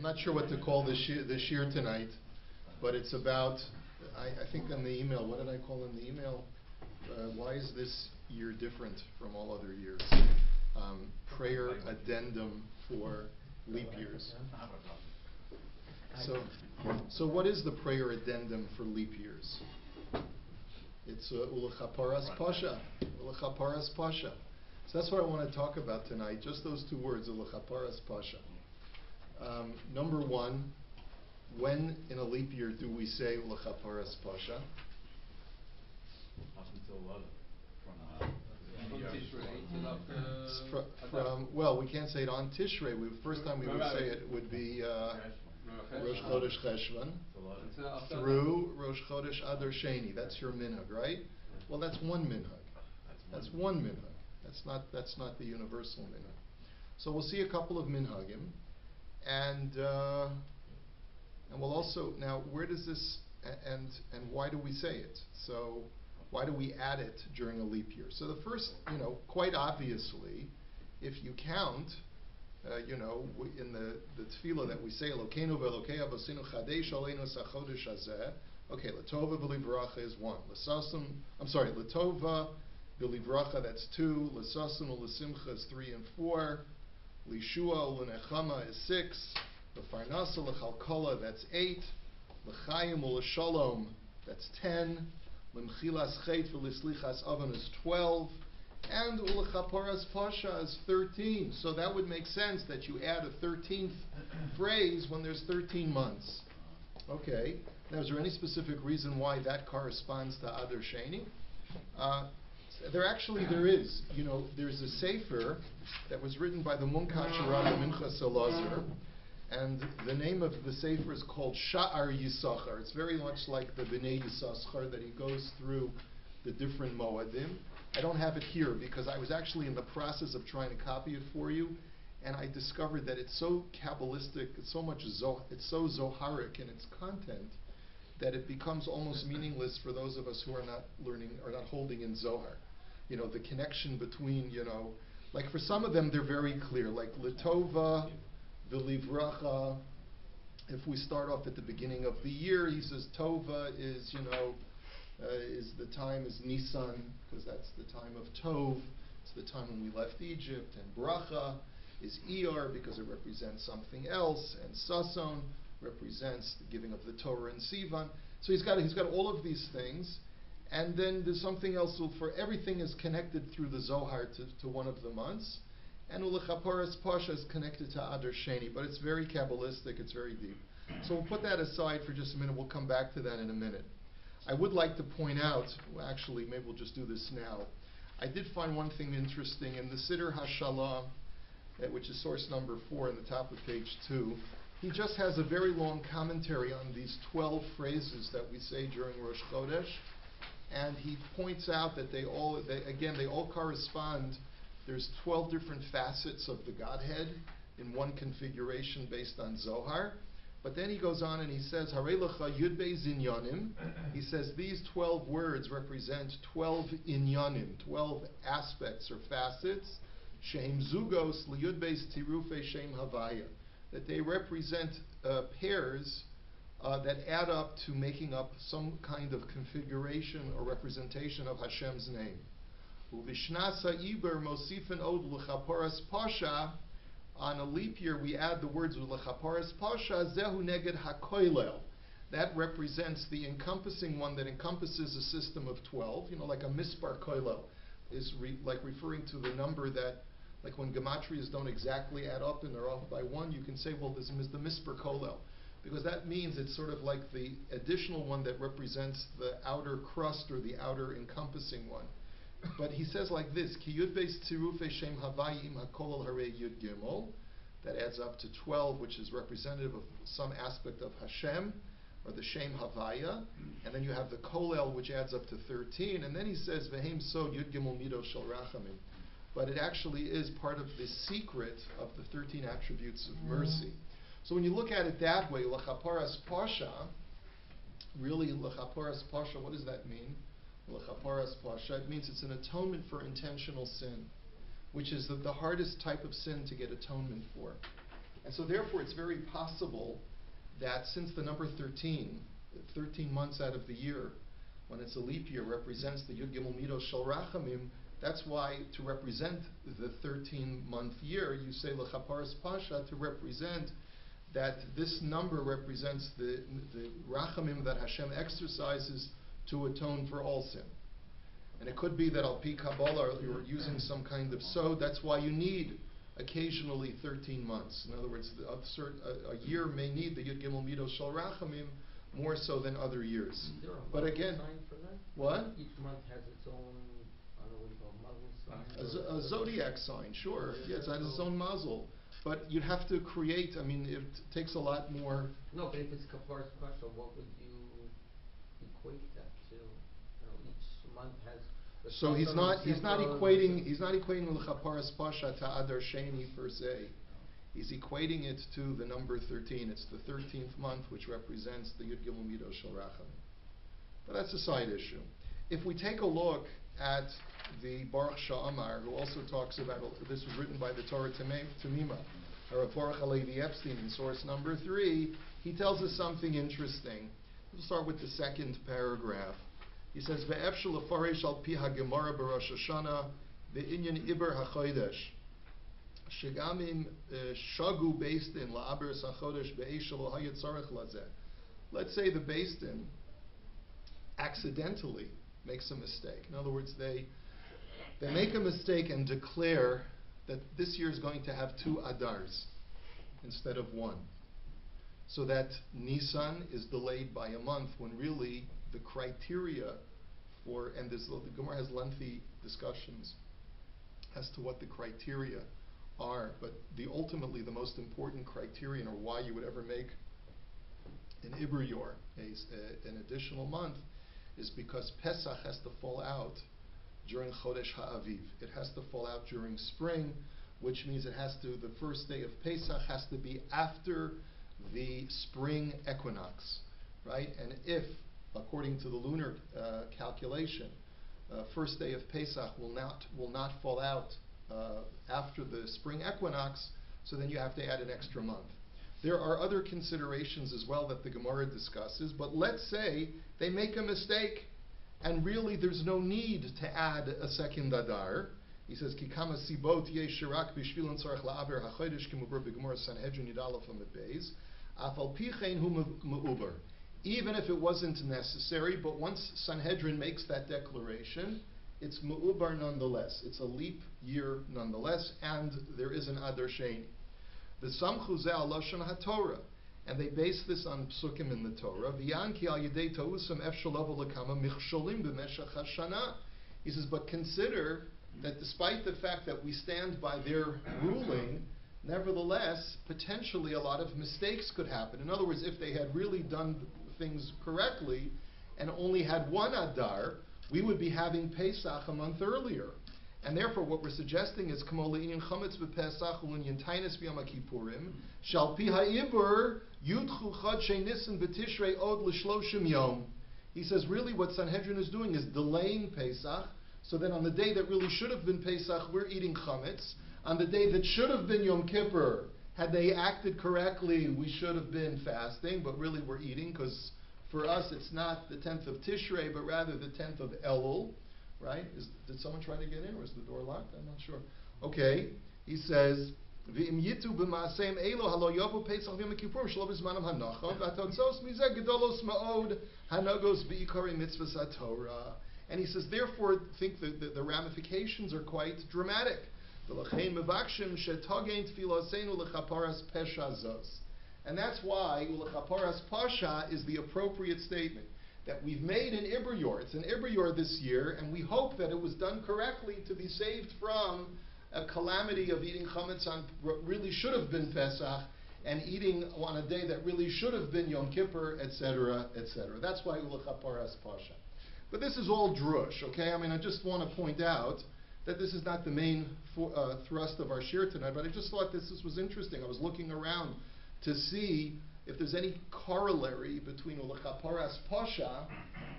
I'm not sure what to call this year tonight, but it's about, I think on the email, what did I call in the email? Why is this year different from all other years? Prayer addendum for leap years. So what is the prayer addendum for leap years? It's Ul-Chaparas Pasha. Ul-Chaparas Pasha. So that's what I want to talk about tonight, just those two words, Ul-Chaparas Pasha. Number one, when in a leap year do we say Ul-Chaparas Pasha? Well, we can't say it on Tishrei. The first time we would say it would be Rosh Chodesh Cheshvan through Rosh Chodesh Adar Sheni. That's your minhag, right? Well, that's one minhag. That's one minhag. That's not the universal minhag. So we'll see a couple of minhagim, and we'll also now where does this and why do we say it? So why do we add it during a leap year? So the first, quite obviously, if you count, in the tefillah that we say, Elokeinu v'Elokei Avosinu Chadesh Aleinu Sachodesh Hazeh. Okay, Latova v'Livracha is one. Latova v'Livracha, that's two. L'Sasum u'L'Simcha is 3 and 4. L'Yeshua u'L'Nechama is 6. L'Farnasa u'Lechalkola, that's 8. L'Chaim u'L'Shalom, that's 10. L'Mchilas Chet v'Lislichas Avan is 12. And Ul-Chaparas Pasha is 13. So that would make sense that you add a 13th phrase when there's 13 months. Okay. Now, is there any specific reason why that corresponds to Adar Sheni? There is. There's a sefer that was written by the Munkacher Rabbi Minchas Elazar, and the name of the sefer is called Sha'ar Yisachar. It's very much like the Bnei Yisachar that he goes through the different Moadim. I don't have it here because I was actually in the process of trying to copy it for you, and I discovered that it's so Kabbalistic, it's so Zoharic in its content that it becomes almost meaningless for those of us who are not learning or not holding in Zohar. The connection between, like for some of them they're very clear, like Litova, V'Livracha. If we start off at the beginning of the year, he says Tova is, is the time is Nisan, because that's the time of Tov. It's the time when we left Egypt. And Bracha is Iyar, because it represents something else. And Sason represents the giving of the Torah in Sivan. So he's got all of these things. And then there's something else. So for everything is connected through the Zohar to one of the months. And Ul-Chaparas Pasha is connected to Adar Sheni. But it's very Kabbalistic. It's very deep. So we'll put that aside for just a minute. We'll come back to that in a minute. I would like to point out, well, actually, maybe we'll just do this now. I did find one thing interesting in the Siddur HaShalah, which is source number 4 in the top of page 2. He just has a very long commentary on these 12 phrases that we say during Rosh Chodesh, and he points out that they all correspond. There's 12 different facets of the Godhead in one configuration based on Zohar. But then he goes on and he says, Harei lecha yud beis inyanim. He says these 12 words represent 12 inyanim, 12 aspects or facets. Shehem zugos liyud beis tirufe shem havaya. That they represent pairs that add up to making up some kind of configuration or representation of Hashem's name. Uvishnasa iber mosifen od l'chaparas pasha. On a leap year, we add the words Ul-Chaparas Pasha Zehu Neged HaKoilel. That represents the encompassing one that encompasses a system of 12. Like a Mispar Koilel is like referring to the number that, like when gematrias don't exactly add up and they're off by 1, you can say, well, this is the Mispar Koilel, because that means it's sort of like the additional one that represents the outer crust or the outer encompassing one. But he says like this, Ki yud beis tirufe shem havayim hakolel harei yud gimel. That adds up to 12, which is representative of some aspect of Hashem, or the shem havaya. And then you have the kolel, which adds up to 13. And then he says, Vehem so yud gimel mido shel rachamim. But it actually is part of the secret of the 13 attributes of mercy. So when you look at it that way, Ul-Chaparas Pasha, really Ul-Chaparas Pasha, what does that mean? Ul-Chaparas Pasha, it means it's an atonement for intentional sin, which is the hardest type of sin to get atonement for. And so therefore it's very possible that since the number 13 months out of the year, when it's a leap year, represents the Yud Gimel Midos Shel Rachamim, that's why to represent the 13-month year, you say Ul-Chaparas Pasha to represent that this number represents the Rachamim that Hashem exercises to atone for all sin. And it could be that Al Pi Kabbalah, you're using some kind of sod, that's why you need occasionally 13 months. In other words, a year may need the Yud Gimel Midos Shel Rachamim more so than other years. Is there a But muzzle again, sign for that? what? Each month has its own, I don't know what you call it, muzzle sign? A zodiac sign, sure. Yes, it has its own mazel. But you'd have to create, I mean, it takes a lot more. No, but if it's Kaparas Pasha, what would you equate that to? You know, each month has. So he's not equating Ul-Chaparas Pasha to Adar Sheni per se. He's equating it to the number 13. It's the 13th month, which represents the Yud Gimel Midos Shel Rachamim. But that's a side issue. If we take a look at the Baruch Sha'amar, who also talks about, this was written by the Torah Tamima, or Baruch Halevi Epstein in source number 3, he tells us something interesting. We'll start with the second paragraph. He says, Ve'efshel lefarish al pi ha-gemara b'Rosh Hashanah ve'inyan iber ha-chodesh shegamim shagu based in la'aber sa-chodesh be'esh lo hayat tzarech lazeh. Let's say the based in accidentally makes a mistake. In other words, they make a mistake and declare that this year is going to have 2 Adars instead of 1. So that Nisan is delayed by a month when really the criteria for, and the Gemara has lengthy discussions as to what the criteria are, but ultimately the most important criterion, or why you would ever make an Iber Yor, an additional month, is because Pesach has to fall out during Chodesh Ha'aviv. It has to fall out during spring, which means the first day of Pesach has to be after the spring equinox, right? And if, according to the lunar calculation, first day of Pesach will not fall out after the spring equinox, so then you have to add an extra month. There are other considerations as well that the Gemara discusses, but let's say they make a mistake, and really there's no need to add a second Adar. He says, Kikama sibot yeshirak b'shvilin tzarech la'aber ha'chodesh k'mubur b'Gemara Sanhedrin Yidalef Amud Beis, afal pichein hu me'uber. Even if it wasn't necessary, but once Sanhedrin makes that declaration, it's me'ubar nonetheless. It's a leap year nonetheless, and there is an Adar Sheni. The Samchu Zeh al Lashon HaTorah, and they base this on psukim in the Torah. V'yan ki al yedei ta'usam efshel level lekama michsholim b'meshach hashana. He says, but consider that despite the fact that we stand by their ruling, nevertheless, potentially a lot of mistakes could happen. In other words, if they had really done things correctly and only had 1 Adar, we would be having Pesach a month earlier. And therefore, what we're suggesting is, Kamo le'inyan chametz b'Pesach u'inyan tainus b'Yom HaKippurim, shal pi ha'ibur yudchu chadshei nisan b'tishrei od l'shloshim yom. He says, really what Sanhedrin is doing is delaying Pesach, so that on the day that really should have been Pesach, we're eating chametz. On the day that should have been Yom Kippur, had they acted correctly, we should have been fasting, but really we're eating, because for us it's not the 10th of Tishrei, but rather the 10th of Elul. Right? Did someone try to get in, or is the door locked? I'm not sure. Okay. He says, "V'im yitu b'maaseim elo halo yovu Pesach v'Yom Kippur shelo b'zmanam hanocham v'atotzos mizeh gedolos ma'od hanogos b'ikari mitzvahs haTorah." And he says, therefore, think that the ramifications are quite dramatic. V'lachein mevakshim shetogein tfiloseinu l'chaparas pesha zos. And that's why Ul-Chaparas Pasha is the appropriate statement. That we've made an Iber Yor. It's an Iber Yor this year, and we hope that it was done correctly to be saved from a calamity of eating chametz on what really should have been Pesach, and eating on a day that really should have been Yom Kippur, etc., etc. That's why Ul-Chaparas Pasha. But this is all drush, okay? I mean, I just want to point out that this is not the main thrust of our shir tonight, but I just thought this was interesting. I was looking around to see if there's any corollary between Ul-Chaparas Pasha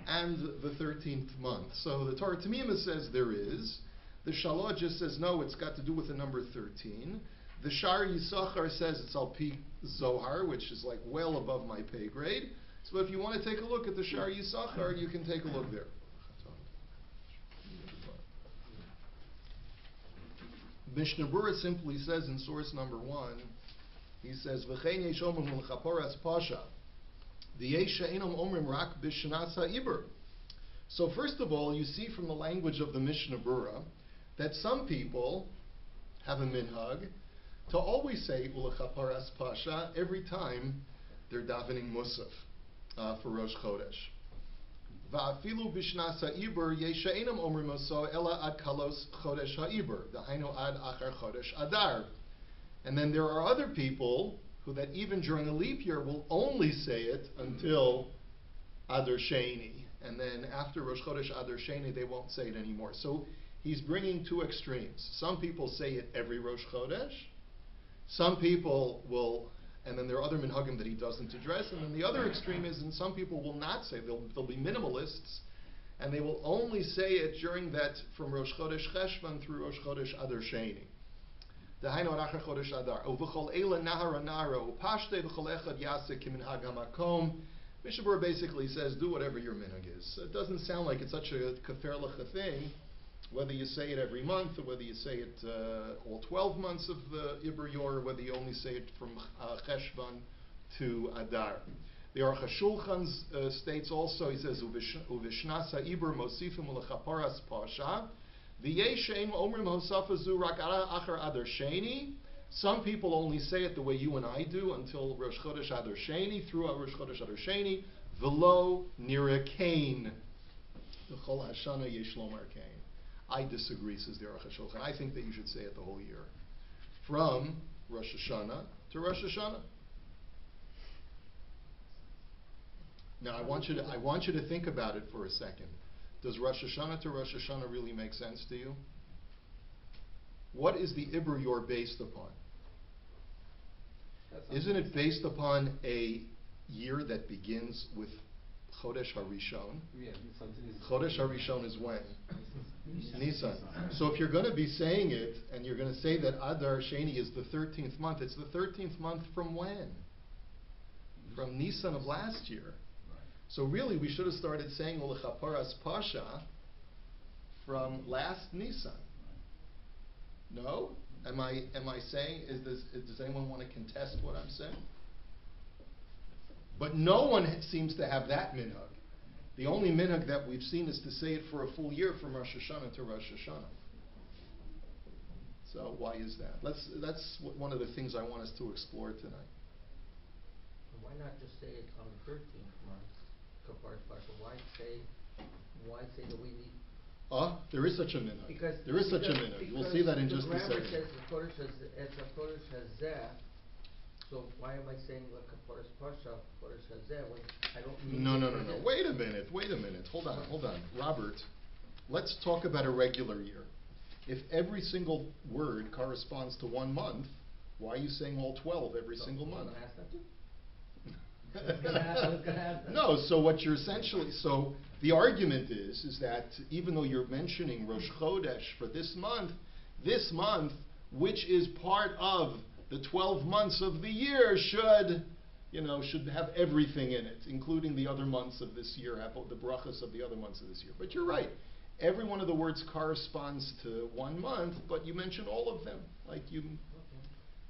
and the 13th month. So the Torah Tamima says there is. The Shaloh just says no, it's got to do with the number 13. The Shar Yisachar says it's Al Pi Zohar, which is like well above my pay grade. So if you want to take a look at the Shar Yisachar, you can take a look there. Mishnah Berurah simply says in source number 1, he says, V'chein yesh omrim Ul-Chaparas pasha, v'yesh she'enom omrim rak b'shnas ha'ibur. So first of all, you see from the language of the Mishnah Berurah that some people have a minhag to always say Ul-Chaparas pasha every time they're davening Musaf for Rosh Chodesh. Va'afilu b'shnas ha'ibur yesh she'enom omrim oso ela ad kalos Chodesh ha'ibur, da'hainu ad achar Chodesh Adar. And then there are other people who that even during a leap year will only say it until Adar Sheni. And then after Rosh Chodesh Adar Sheni, they won't say it anymore. So he's bringing two extremes. Some people say it every Rosh Chodesh. Some people will, and then there are other minhagim that he doesn't address. And then the other extreme is, and some people will not say, they'll be minimalists, and they will only say it during that, from Rosh Chodesh Cheshvan through Rosh Chodesh Adar Sheni. Mishnah Berurah basically says, do whatever your minhag is. It doesn't sound like it's such a kafer lecha thing, whether you say it every month, or whether you say it all 12 months of the Iber Yor, or whether you only say it from Cheshvan to Adar. The Aruch HaShulchan states also, he says, Uvishnas ha'ibur mosifim Ul-Chaparas pasha. Some people only say it the way you and I do until Rosh Chodesh Adar Sheni, through Rosh Chodesh Adar Sheni, v'lo nira kain. V'chol hashana yesh lomar kain. I disagree, says the Aruch HaShulchan. I think that you should say it the whole year, from Rosh Hashanah to Rosh Hashanah. Now I want you to think about it for a second. Does Rosh Hashanah to Rosh Hashanah really make sense to you? What is the Iber Yor based upon? Isn't it based upon a year that begins with Chodesh HaRishon? Yeah, Chodesh HaRishon is when? Nisan. So if you're going to be saying it, and you're going to say that Adar Sheni is the 13th month, it's the 13th month from when? From Nisan of last year. So really, we should have started saying Ul-Chaparas pasha from last Nisan. No? Am I saying? Does anyone want to contest what I'm saying? But no one seems to have that minhag. The only minhag that we've seen is to say it for a full year from Rosh Hashanah to Rosh Hashanah. So why is that? That's one of the things I want us to explore tonight. Why not just say it on the 13th month? Why say that we need? There is such a minhag. Because there is such a minhag. We'll see that in just a second. Says the Kodesh Hazeh. So why am I saying like Kaparas Pasha, Kodesh Hazeh when I don't need? No. Wait a minute. Hold on, Robert. Let's talk about a regular year. If every single word corresponds to 1 month, why are you saying all 12 every single month? No, so what you're essentially, so the argument is that even though you're mentioning Rosh Chodesh for this month, which is part of the 12 months of the year, should have everything in it, including the other months of this year, have the brachas of the other months of this year. But you're right. Every one of the words corresponds to 1 month, but you mention all of them, like you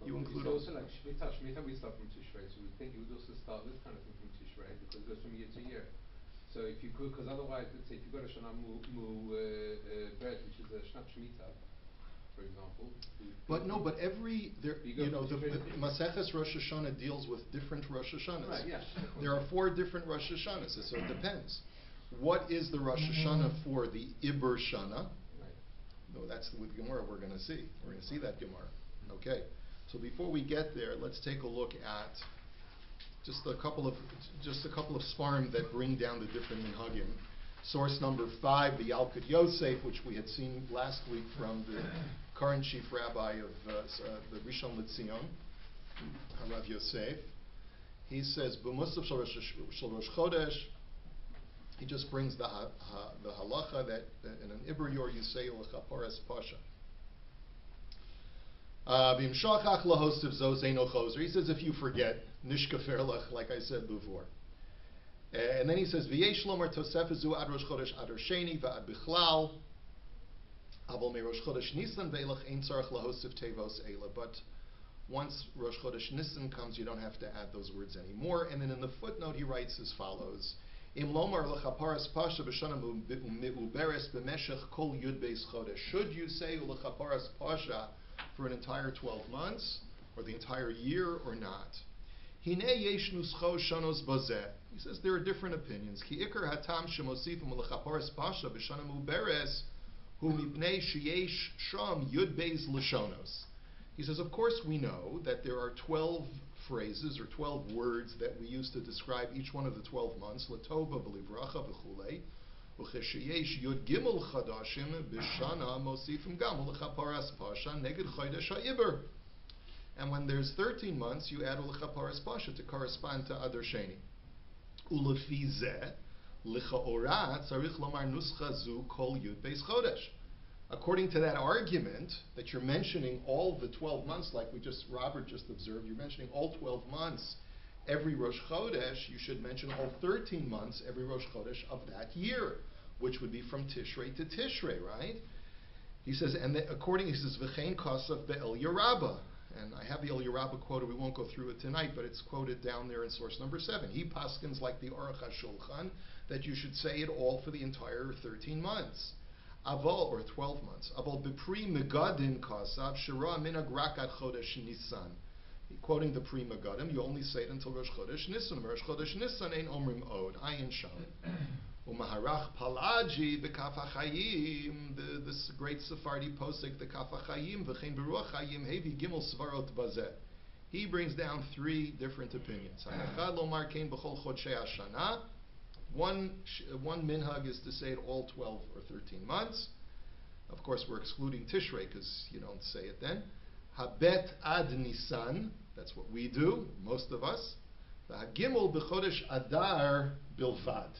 include. It's also like Shemitah we start from Tishrei, so we think you would also start this kind of thing from Tishrei because it goes from year to year. So if you could, because otherwise, let's say if you go to Shana Beth, which is a Shnat Shemitah, for example. But the Maseches Rosh Hashanah deals with different Rosh Hashanahs. Right, yes. There are 4 different Rosh Hashanahs, so it depends. What is the Rosh Hashanah for the Iber Shana? Right. No, that's with Gemara we're going to see. We're going to see that Gemara. Okay. So before we get there, let's take a look at just a couple of svarim that bring down the different minhagim. Source number 5, the Yalkut Yosef, which we had seen last week from the current chief rabbi of the Rishon LeZion, Rav Yosef. He says, "B'musaf shel Rosh Chodesh." He just brings the halacha that in an Iber Yor you say Ul-Chaparas pasha. B'imshachach lahostiv zo zeino chozer. He says if you forget, nishkafer lach, like I said before. And then he says, V'yesh lomar tosefezu ad rosh chodesh adar sheni v'ad bichlal. Aval me rosh chodesh Nisan ve'elach ein tzarech lahostiv tevos eila. But once Rosh Chodesh Nisan comes, you don't have to add those words anymore. And then in the footnote, he writes as follows: Im lomar l'chaparas pasha b'shana me'uberes b'meshech kol yud beis chodesh. Should you say l'chaparas pasha for an entire 12 months, or the entire year, or not? Hine yesh nuscho shanos bazeh. He says there are different opinions. Ki ikar hatam shemosifim l'chaparas pasha b'shana me'uberes hu mipnei sheyesh sham yud beis l'shonos. He says, of course we know that there are 12 phrases or 12 words that we use to describe each one of the 12 months. Latova v'livracha v'chulei. V'chesheyesh yud gimel chadashim b'shana mosifim gam l'chaparas pasha neged chodesh ha'iber. And when there's 13 months, you add l'chaparas pasha to correspond to Adar Sheni. Ulefi zeh l'chaora tzarich lomar nuscha zu kol yud beis chodesh. According to that argument, that you're mentioning all the 12 months, like Robert just observed, you're mentioning all 12 months every Rosh Chodesh, you should mention all 13 months every Rosh Chodesh of that year, which would be from Tishrei to Tishrei, right? He says, and he says, V'chein kasav be'el Yerabah. And I have the El Yerabah quoted, we won't go through it tonight, but it's quoted down there in source number 7. He paskins like the Aruch HaShulchan, that you should say it all for the entire 13 months. Aval, or 12 months. Aval b'pri megadim kasav shira minag rakat chodesh Nisan. Quoting the pri megadim, you only say it until Rosh Chodesh Nisan. Rosh Chodesh Nisan ein omrim od. Ayin sham. Umaharach palaji the Kaf HaChaim, this great Sephardi posek, the Kaf HaChaim v'chein beruach Chaim hevi gimel svarot bazeh. He brings down 3 different opinions. Ha'echad lomar kein b'chol chodshei hashana. One minhag is to say it all 12 or 13 months. Of course, we're excluding Tishrei because you don't say it then. Habet ad Nisan, that's what we do, most of us. The Hagimel b'chodesh Adar bilvad,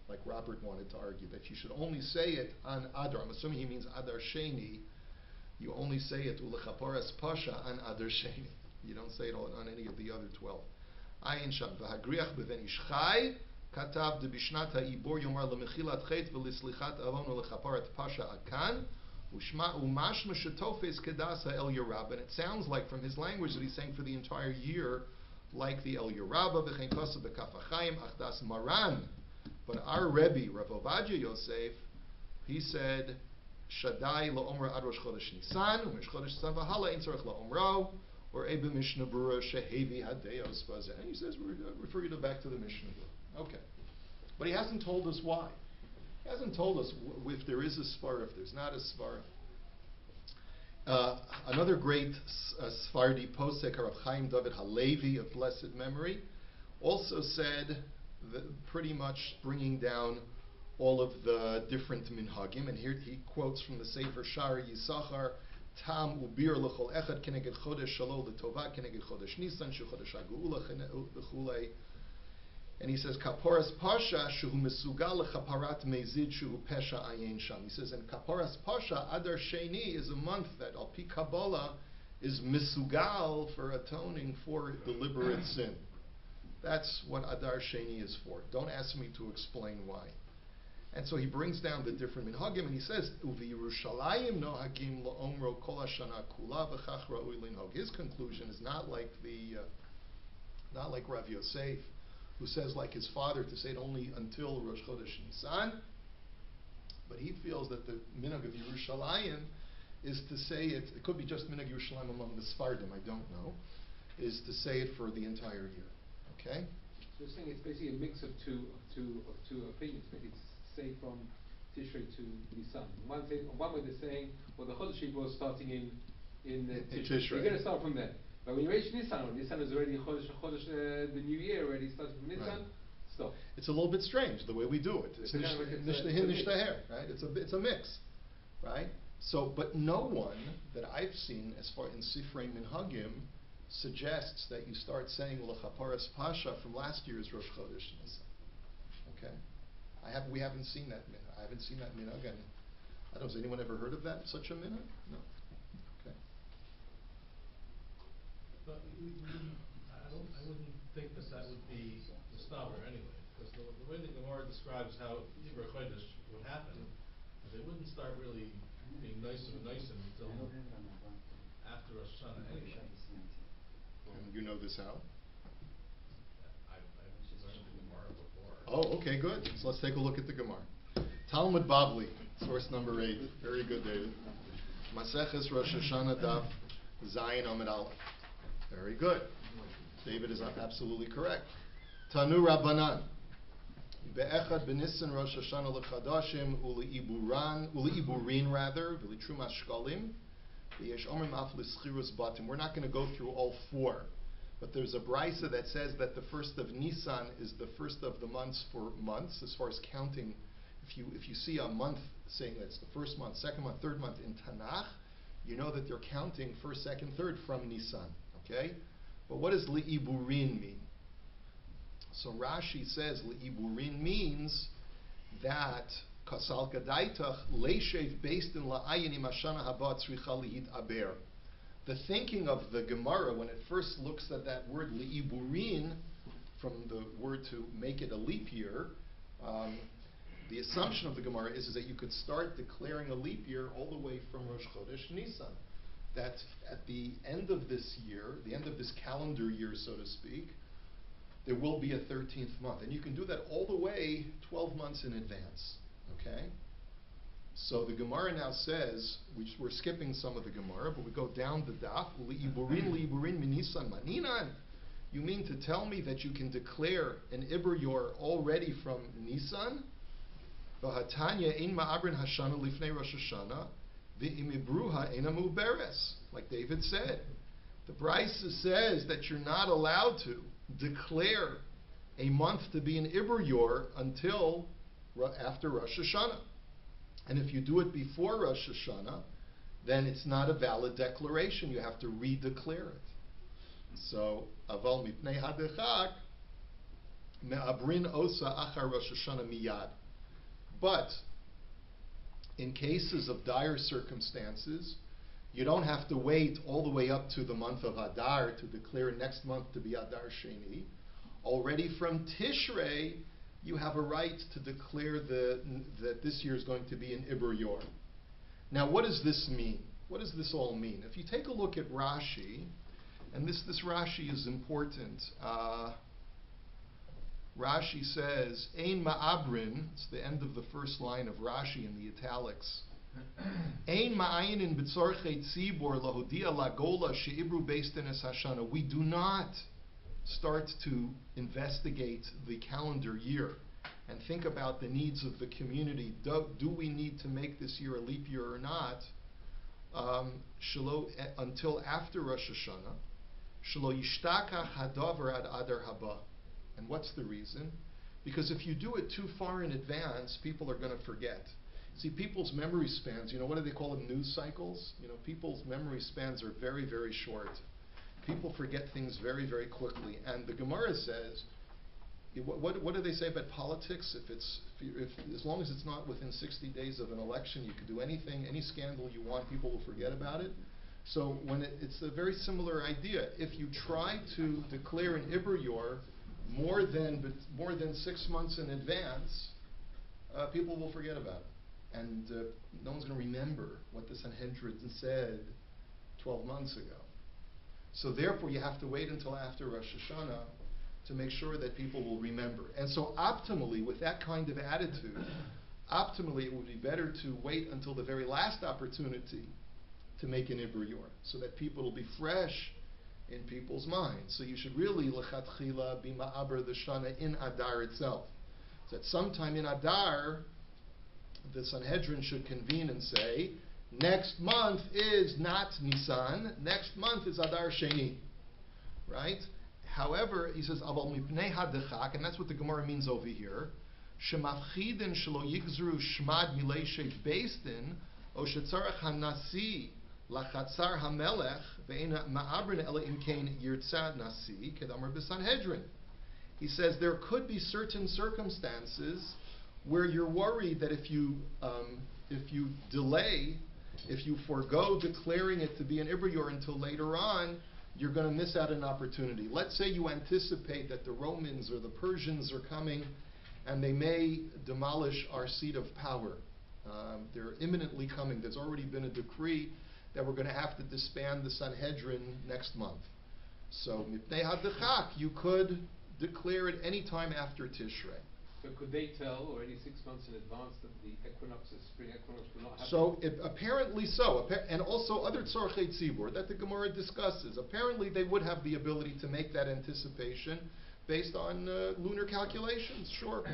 like Robert wanted to argue, that you should only say it on Adar. I'm assuming he means Adar Sheni. You only say it Ul-Chaparas pasha on Adar Sheni. You don't say it on any of the other 12. Ayin sham v'hagriach b'ven ishchai. Katav de bishnat ha'ibor yomar lemechilat chet v'lislichat avon u'lechaparat pasha akan u'mashma shetofes kedas ha'el Yerabah. And it sounds like from his language that he's saying for the entire year, like the El Yerabah v'chein kosav b'kaf ha'chaim achdas maran. But our Rebbe, Rav Ovadia Yosef, he said Shaddai la'omra ad rosh chodesh Nisan u'mish chodesh Nisan v'hala ein tzarech la'omro or ebe Mishnah Berurah shehevi hadeos bazeh. And he says we refer you back to the Mishnah Berurah. Okay. But he hasn't told us why. He hasn't told us if there is a svara, if there's not a svara. Another great Sephardi posek, Rav Chaim David Halevi of blessed memory, also said, pretty much bringing down all of the different minhagim, and here he quotes from the Sefer Shari Yisachar, Tam ubir l'chol echad keneged chodesh shalol l'tova keneged chodesh Nisan shechodesh ha'geula v'chulei. And he says, Kaporas Pasha shuhu mesugal lechaparat mezid shuhu pesha ayin sham. He says, and Kaporas Pasha, Adar Sheni, is a month that, al pi Kabbalah, is mesugal for atoning for deliberate sin. That's what Adar Sheni is for. Don't ask me to explain why. And so he brings down the different minhagim, and he says, Uvi Yerushalayim nohagim la'omro kol hashana kula v'chach ra'ui linhog. His conclusion is not like Rav Yosef, who says, like his father, to say it only until Rosh Chodesh Nisan. But he feels that the minhag of Yerushalayim is to say it could be just minhag Yerushalayim among the Sfardim, I don't know, is to say it for the entire year. Okay? So you're saying it's basically a mix of two opinions. Maybe it's say from Tishrei to Nisan. On one way they're saying, well, the Chodesh Shiur is starting in Tishrei. You're going to start from there. But when you reach Nisan is already Chodesh, the new year already starts from Nisan. Right. Stop. It's a little bit strange the way we do it. It's right? It's a mix, right? So, but no one that I've seen, as far in Sifrei Minhagim, suggests that you start saying Ul-Chaparas Pasha from last year's Rosh Chodesh Nisan. Okay, we haven't seen that minhag. I haven't seen that minhag, and I don't know. Has anyone ever heard of that? Such a minhag? No. Okay. But I wouldn't think that would be the stopper anyway, because the way the Gemara describes how Yibra Chodesh would happen, they wouldn't start really being nicer until after Rosh Hashanah anyway. And you know this how? I've learned the Gemara before. Oh, okay, good. So let's take a look at the Gemara. Talmud Bavli, source number 8. Very good, David. Maseches Rosh Hashanah Daf Zayin Amid Aleph. Very good. David is absolutely correct. Tanu Rabbanan. Be'echad b'Nisan Rosh Hashanah l'chadashim u'le'iburin rather v'litrum hashkalim v'yesh omrim af l'schirus batim. We're not going to go through all 4, but there's a brisa that says that the first of Nisan is the first of the months for months as far as counting. If you see a month saying that's the first month, second month, third month in Tanakh, you know that they're counting first, second, third from Nisan. Okay, but what does le'iburin mean? So Rashi says le'iburin means that kasal kadaitach leishev based in la'ayinim hashana haba tzricha lihit aber. The thinking of the Gemara when it first looks at that word le'iburin, from the word to make it a leap year, the assumption of the Gemara is that you could start declaring a leap year all the way from Rosh Chodesh Nisan. That at the end of this year, the end of this calendar year, so to speak, there will be a 13th month. And you can do that all the way 12 months in advance. Okay? So the Gemara now says, we're skipping some of the Gemara, but we go down the daf, li'iburin minisan maninan. You mean to tell me that you can declare an Iber Yor already from Nisan? V'hatanya ein ma'abrin hashana lifnei Rosh Hashanah v'imibruha ena muberes. Like David said, the Brisa says that you're not allowed to declare a month to be an Iber Yor until after Rosh Hashanah. And if you do it before Rosh Hashanah, then it's not a valid declaration. You have to redeclare it. So, aval mipnei hadechak me'abrin osa achar Rosh Hashanah miyad. But in cases of dire circumstances, you don't have to wait all the way up to the month of Adar to declare next month to be Adar Sheni. Already from Tishrei, you have a right to declare that this year is going to be an Iber Yor. Now, what does this mean? What does this all mean? If you take a look at Rashi, and this Rashi is important. Rashi says, Ein ma'abrin, it's the end of the first line of Rashi in the italics. Ein ma'ayinin b'tzorchei tzibor lahodia lagola she'ibru beistenes hashana. We do not start to investigate the calendar year and think about the needs of the community. Do we need to make this year a leap year or not? Until after Rosh Hashanah. Shelo yishtakach hadavar ad adar haba. And what's the reason? Because if you do it too far in advance, people are going to forget. See, people's memory spans, what do they call them, news cycles? People's memory spans are very, very short. People forget things very, very quickly. And the Gemara says, what do they say about politics? If as long as it's not within 60 days of an election, you can do anything, any scandal you want, people will forget about it. So when it's a very similar idea. If you try to declare an Iber Yor more than 6 months in advance, people will forget about it. And no one's going to remember what the Sanhedrin said 12 months ago. So therefore, you have to wait until after Rosh Hashanah to make sure that people will remember. And so optimally, with that kind of attitude, it would be better to wait until the very last opportunity to make an Iber Yor, so that people will be fresh in people's minds. So you should really lechatchila be ma'aber the shana in Adar itself. So that sometime in Adar, the Sanhedrin should convene and say, next month is not Nisan, next month is Adar Sheni. Right? However, he says, aval mipnei hadechak, and that's what the Gemara means over here, shemafchidin shelo yigzru shmad milei sheif beistin, o shetzarach hanasi lachatzar hamelech ve'ena ma'abrin ela imkein yirtzad nasi kedamar b'Sanhedrin. He says there could be certain circumstances where you're worried that if you delay, if you forego declaring it to be an Iber Yor until later on, you're going to miss out an opportunity. Let's say you anticipate that the Romans or the Persians are coming and they may demolish our seat of power. They're imminently coming. There's already been a decree that we're going to have to disband the Sanhedrin next month. So, Mipnei HaDechak, you could declare it any time after Tishrei. But could they tell already 6 months in advance that the equinox, the spring equinox, will not happen? So, apparently so. And also other tzorchei tzibur that the Gemara discusses. Apparently they would have the ability to make that anticipation based on lunar calculations. Sure.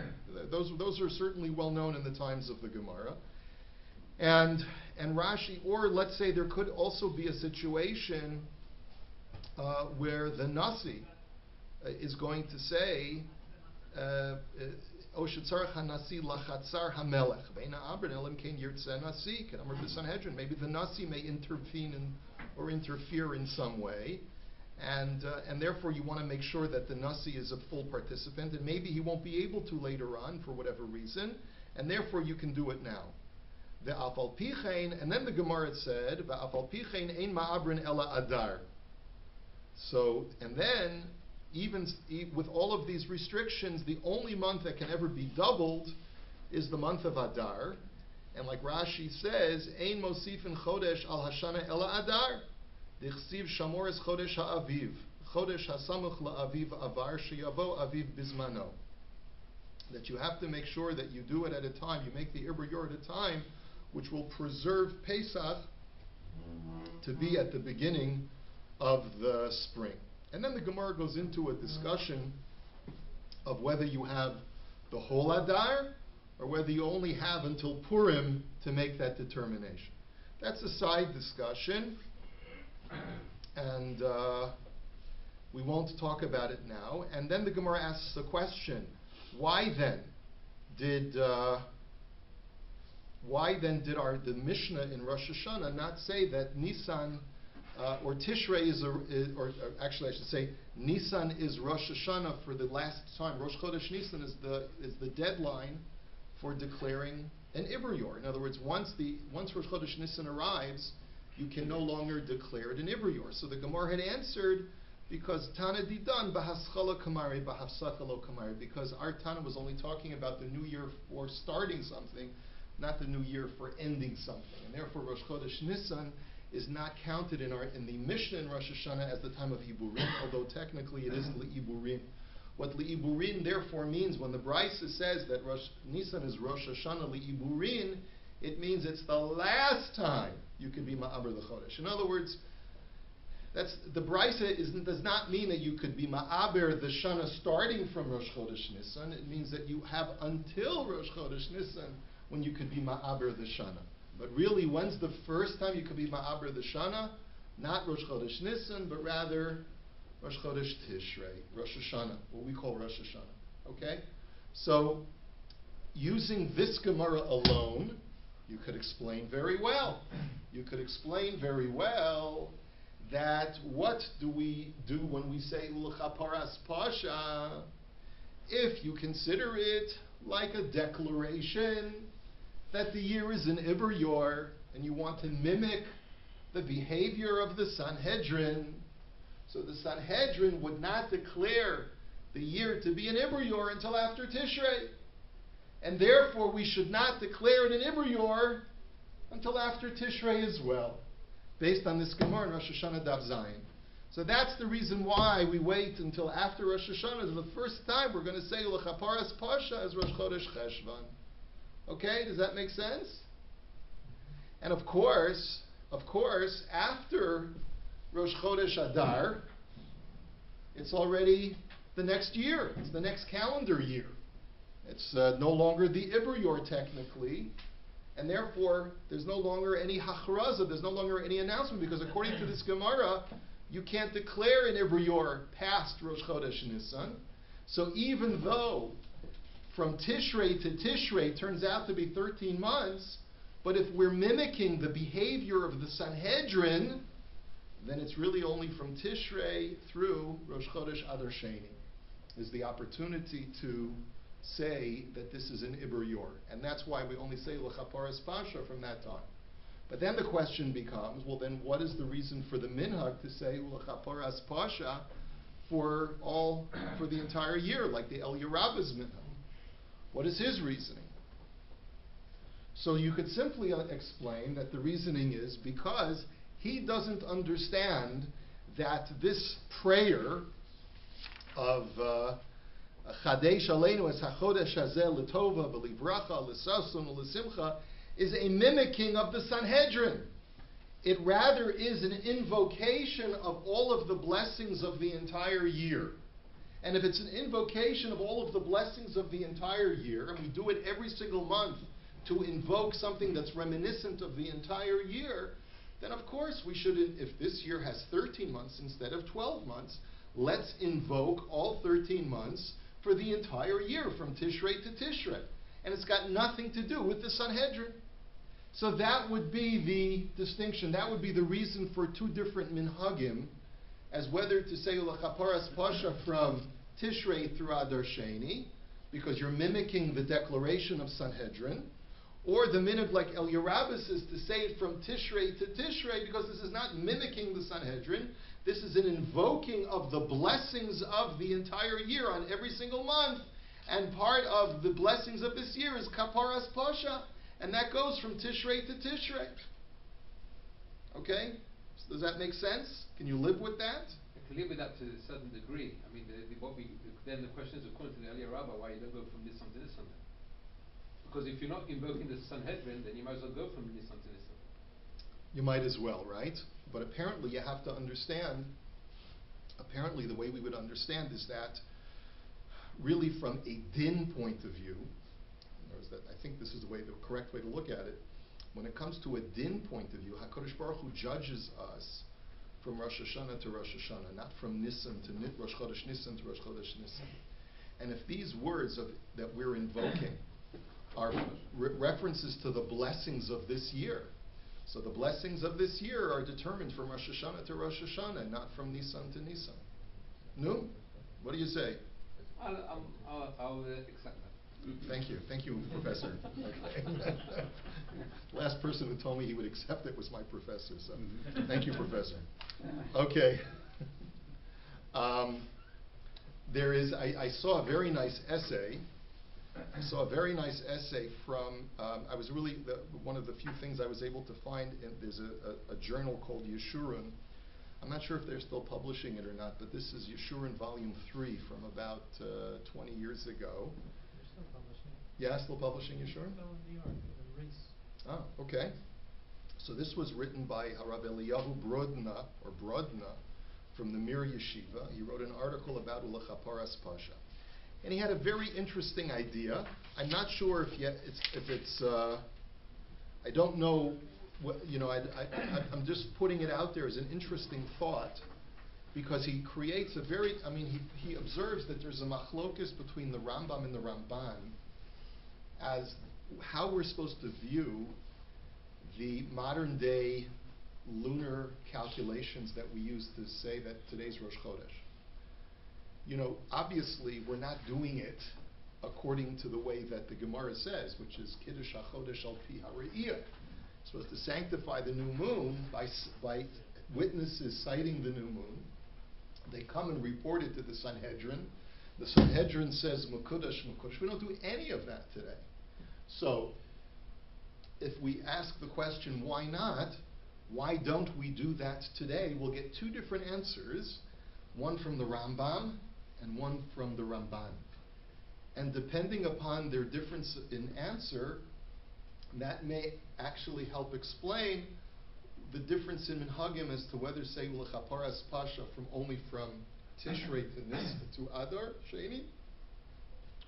Those are certainly well known in the times of the Gemara. And Rashi, or let's say there could also be a situation where the Nasi is going to say, maybe the Nasi may intervene or interfere in some way, and therefore you want to make sure that the Nasi is a full participant, and maybe he won't be able to later on for whatever reason, and therefore you can do it now. And then the Gemara said, ein ma'abrin ela adar. So, and then, even with all of these restrictions, the only month that can ever be doubled is the month of Adar. And like Rashi says, ein mosifin chodesh al hashana ela adar. Dichsiv shamor es chodesh ha'aviv. Chodesh hasamuch la'aviv avar sheyavo aviv bizmano. That you have to make sure that you do it at a time, you make the Ibra Yor at a time, which will preserve Pesach to be at the beginning of the spring. And then the Gemara goes into a discussion of whether you have the whole Adar or whether you only have until Purim to make that determination. That's a side discussion, and we won't talk about it now. And then the Gemara asks the question, why then did the Mishnah in Rosh Hashanah not say that Nisan or Tishrei or actually I should say Nisan is Rosh Hashanah for the last time. Rosh Chodesh Nisan is the deadline for declaring an Ibur Yor. In other words, once Rosh Chodesh Nisan arrives, you can no longer declare it an Ibur Yor. So the Gemara had answered, because Tana Didan Bahaschala Kamari Bahafsachalo Kamari, because our Tana was only talking about the new year for starting something, not the new year for ending something. And therefore Rosh Chodesh Nisan is not counted in the Mishnah in Rosh Hashanah as the time of Iburin, although technically it is Li'iburin. What Li'iburin therefore means, when the Brisa says that Nisan is Rosh Hashanah Li'iburin, it means it's the last time you can be Ma'aber the Chodesh. In other words, the Brisa does not mean that you could be Ma'aber the Shana starting from Rosh Chodesh Nisan. It means that you have until Rosh Chodesh Nisan when you could be Ma'aber the Shana. But really, when's the first time you could be Ma'aber the Shana? Not Rosh Chodesh Nisan, but rather Rosh Chodesh Tishrei, Rosh Hashanah, what we call Rosh Hashanah. Okay? So, using this Gemara alone, you could explain very well. You could explain very well that what do we do when we say Ul-Chaparas Pasha? If you consider it like a declaration that the year is an Ibur Yor, and you want to mimic the behavior of the Sanhedrin, so the Sanhedrin would not declare the year to be an Ibur Yor until after Tishrei. And therefore we should not declare it an Ibur Yor until after Tishrei as well, based on this Gemara in Rosh Hashanah Daf Zayin. So that's the reason why we wait until after Rosh Hashanah. The first time we're going to say Ul-Chaparas Pasha is Rosh Chodesh Cheshvan. Okay, does that make sense? And of course, after Rosh Chodesh Adar, it's already the next year. It's the next calendar year. It's no longer the Ibur Yor technically, and therefore there's no longer any hachraza, there's no longer any announcement, because according to this Gemara, you can't declare an Ibur Yor past Rosh Chodesh Nisan. So even though from Tishrei to Tishrei turns out to be 13 months, but if we're mimicking the behavior of the Sanhedrin, then it's really only from Tishrei through Rosh Chodesh Adar Sheni is the opportunity to say that this is an Ibur Yor. And that's why we only say Ul-Chaparas Pasha from that time. But then the question becomes, well, then what is the reason for the minhag to say Ul-Chaparas pasha for the entire year, like the Rabbi's minhag? What is his reasoning? So you could simply explain that the reasoning is because he doesn't understand that this prayer of Chadesh Aleinu es hachodesh hazeh l'tova v'livracha l'sason l'simcha is a mimicking of the Sanhedrin. It rather is an invocation of all of the blessings of the entire year. And if it's an invocation of all of the blessings of the entire year, and we do it every single month to invoke something that's reminiscent of the entire year, then of course we should, if this year has 13 months instead of 12 months, let's invoke all 13 months for the entire year, from Tishrei to Tishrei. And it's got nothing to do with the Sanhedrin. So that would be the distinction. That would be the reason for two different minhagim, as whether to say Ul-Chaparas pasha from Tishrei through Adar Sheni, because you're mimicking the declaration of Sanhedrin, or the minhag like El Yerabis is to say it from Tishrei to Tishrei, because this is not mimicking the Sanhedrin. This is an invoking of the blessings of the entire year on every single month, and part of the blessings of this year is Kaparas pasha. And that goes from Tishrei to Tishrei. Okay? So does that make sense? Can you live with that? I can live with that to a certain degree. I mean, then the question is, according to the earlier Rabbi, why you don't go from Nisan to Nisan then? Because if you're not invoking the Sanhedrin, then you might as well go from Nisan to Nisan. You might as well, right? But apparently you have to understand, apparently the way we would understand is that really from a din point of view, that I think this is the correct way to look at it. When it comes to a din point of view, HaKadosh Baruch Hu judges us from Rosh Hashanah to Rosh Hashanah, not from Nisan to Rosh Chodesh Nisan to Rosh Chodesh Nisan. And if these words that we're invoking are references to the blessings of this year, so the blessings of this year are determined from Rosh Hashanah to Rosh Hashanah, not from Nisan to Nisan. No? What do you say? I'll accept that. Thank you, Professor. Okay. Last person who told me he would accept it was my professor, so thank you, Professor. Okay. I saw a very nice essay. From, I was really, one of the few things I was able to find, there's a journal called Yeshurun. I'm not sure if they're still publishing it or not, but this is Yeshurun Volume 3 from about 20 years ago. Yeah, still publishing Yeshurun? Oh, okay. So this was written by Harav Eliyahu Brodna from the Mir Yeshiva. He wrote an article about Ul-Chaparas pasha. And he had a very interesting idea. I'm not sure if it's I don't know what, I'm just putting it out there as an interesting thought, because he creates he observes that there's a machlokus between the Rambam and the Ramban as how we're supposed to view the modern day lunar calculations that we use to say that today's Rosh Chodesh. Obviously we're not doing it according to the way that the Gemara says, which is Kiddush HaChodesh al pi ha're'iyah. Supposed to sanctify the new moon by witnesses citing the new moon. They come and report it to the Sanhedrin. The Sanhedrin says Mekudash, Mekudash. We don't do any of that today. So, if we ask the question, why not? Why don't we do that today? We'll get two different answers, one from the Rambam and one from the Ramban. And depending upon their difference in answer, that may actually help explain the difference in minhagim as to whether say Ul-Chaparas pasha only from Tishrei to Adar Sheni,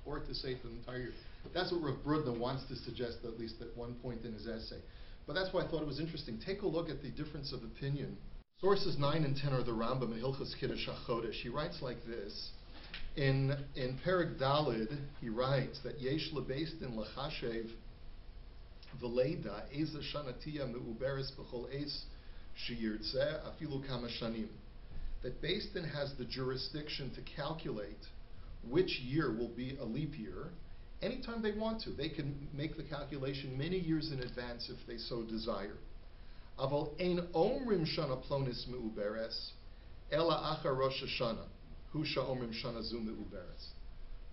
or to say for the entire year. That's what Rav Brudna wants to suggest, at least at one point in his essay. But that's why I thought it was interesting. Take a look at the difference of opinion. Sources 9 and 10 are the Rambam in Hilchos Kiddush HaChodesh. He writes like this. In Perek Dalid, he writes that Yesh lebeist in lechashev v'leida eza shanatiya meuberes b'chol es sheyirtzeh afilu kama shanim. That Beis Din has the jurisdiction to calculate which year will be a leap year anytime they want to. They can make the calculation many years in advance if they so desire. Aval ein omrim shana plonis meuberes, ela achar Rosh Hashanah, hu sha'omrim shana zu meuberes.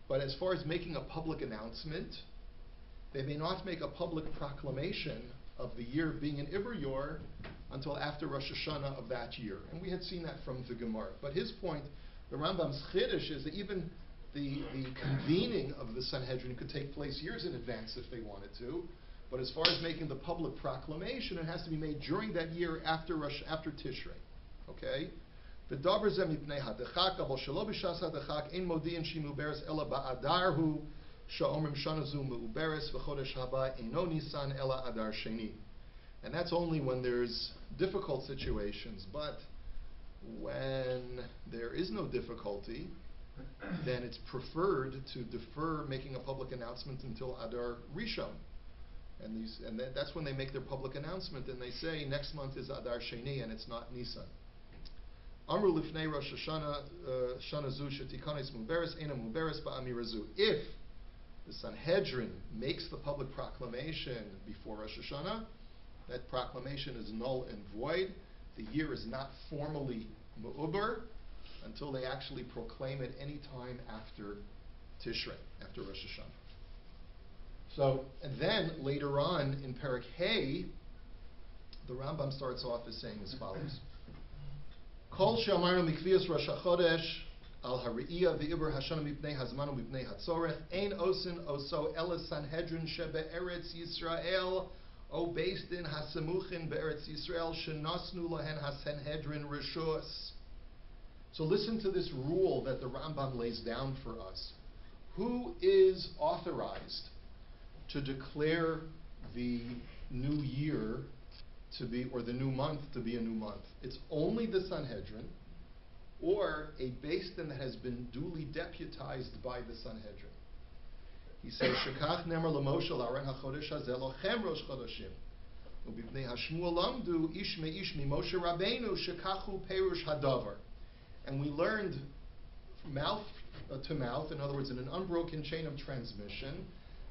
But as far as making a public announcement, they may not make a public proclamation of the year being an Iber Yor until after Rosh Hashanah of that year. And we had seen that from the Gemara. But his point, the Rambam's Chiddush, is that even the convening of the Sanhedrin could take place years in advance if they wanted to. But as far as making the public proclamation, it has to be made during that year after Tishrei. Okay? V'davar zeh mipnei hadechak, aval shelo b'shas hadechak, ein modi'in shi meuberes ela ba'adar hu, sha'omrim shana zu meuberes, v'chodesh haba eino nisan ela adar sheni. And that's only when there's difficult situations. But when there is no difficulty, then it's preferred to defer making a public announcement until Adar Rishon. And that's when they make their public announcement, and they say next month is Adar Sheni and it's not Nisan. Amru lifnei Rosh Hashanah shana zu shetikanes muberes ena muberes ba'amira zu. If the Sanhedrin makes the public proclamation before Rosh Hashanah, that proclamation is null and void. The year is not formally mu'uber until they actually proclaim it any time after Tishrei, after Rosh Hashanah. So, and then later on in Perek Hey, the Rambam starts off as saying as follows: Kol she'amarnu mikviyas Rosh HaChodesh al ha're'iyah v'iber hashana mipnei hazmanu mipnei hatzorech ein osin oso ela Sanhedrin shebe'eretz Yisrael o based in hasemuchin be'eretz Yisrael shenasnu lahen haSanhedrin rishus. So listen to this rule that the Rambam lays down for us. Who is authorized to declare the new year to be, or the new month to be a new month? It's only the Sanhedrin, or a Beis Din that has been duly deputized by the Sanhedrin. He says, Shekach nemer l'Moshe la'aren hachodesh hazeh lochem rosh chodeshim. Ubivnei hashmuel lamdu ish me'ish Moshe Rabbeinu shekachu perush hadavar. And we learned from mouth to mouth, in other words, in an unbroken chain of transmission,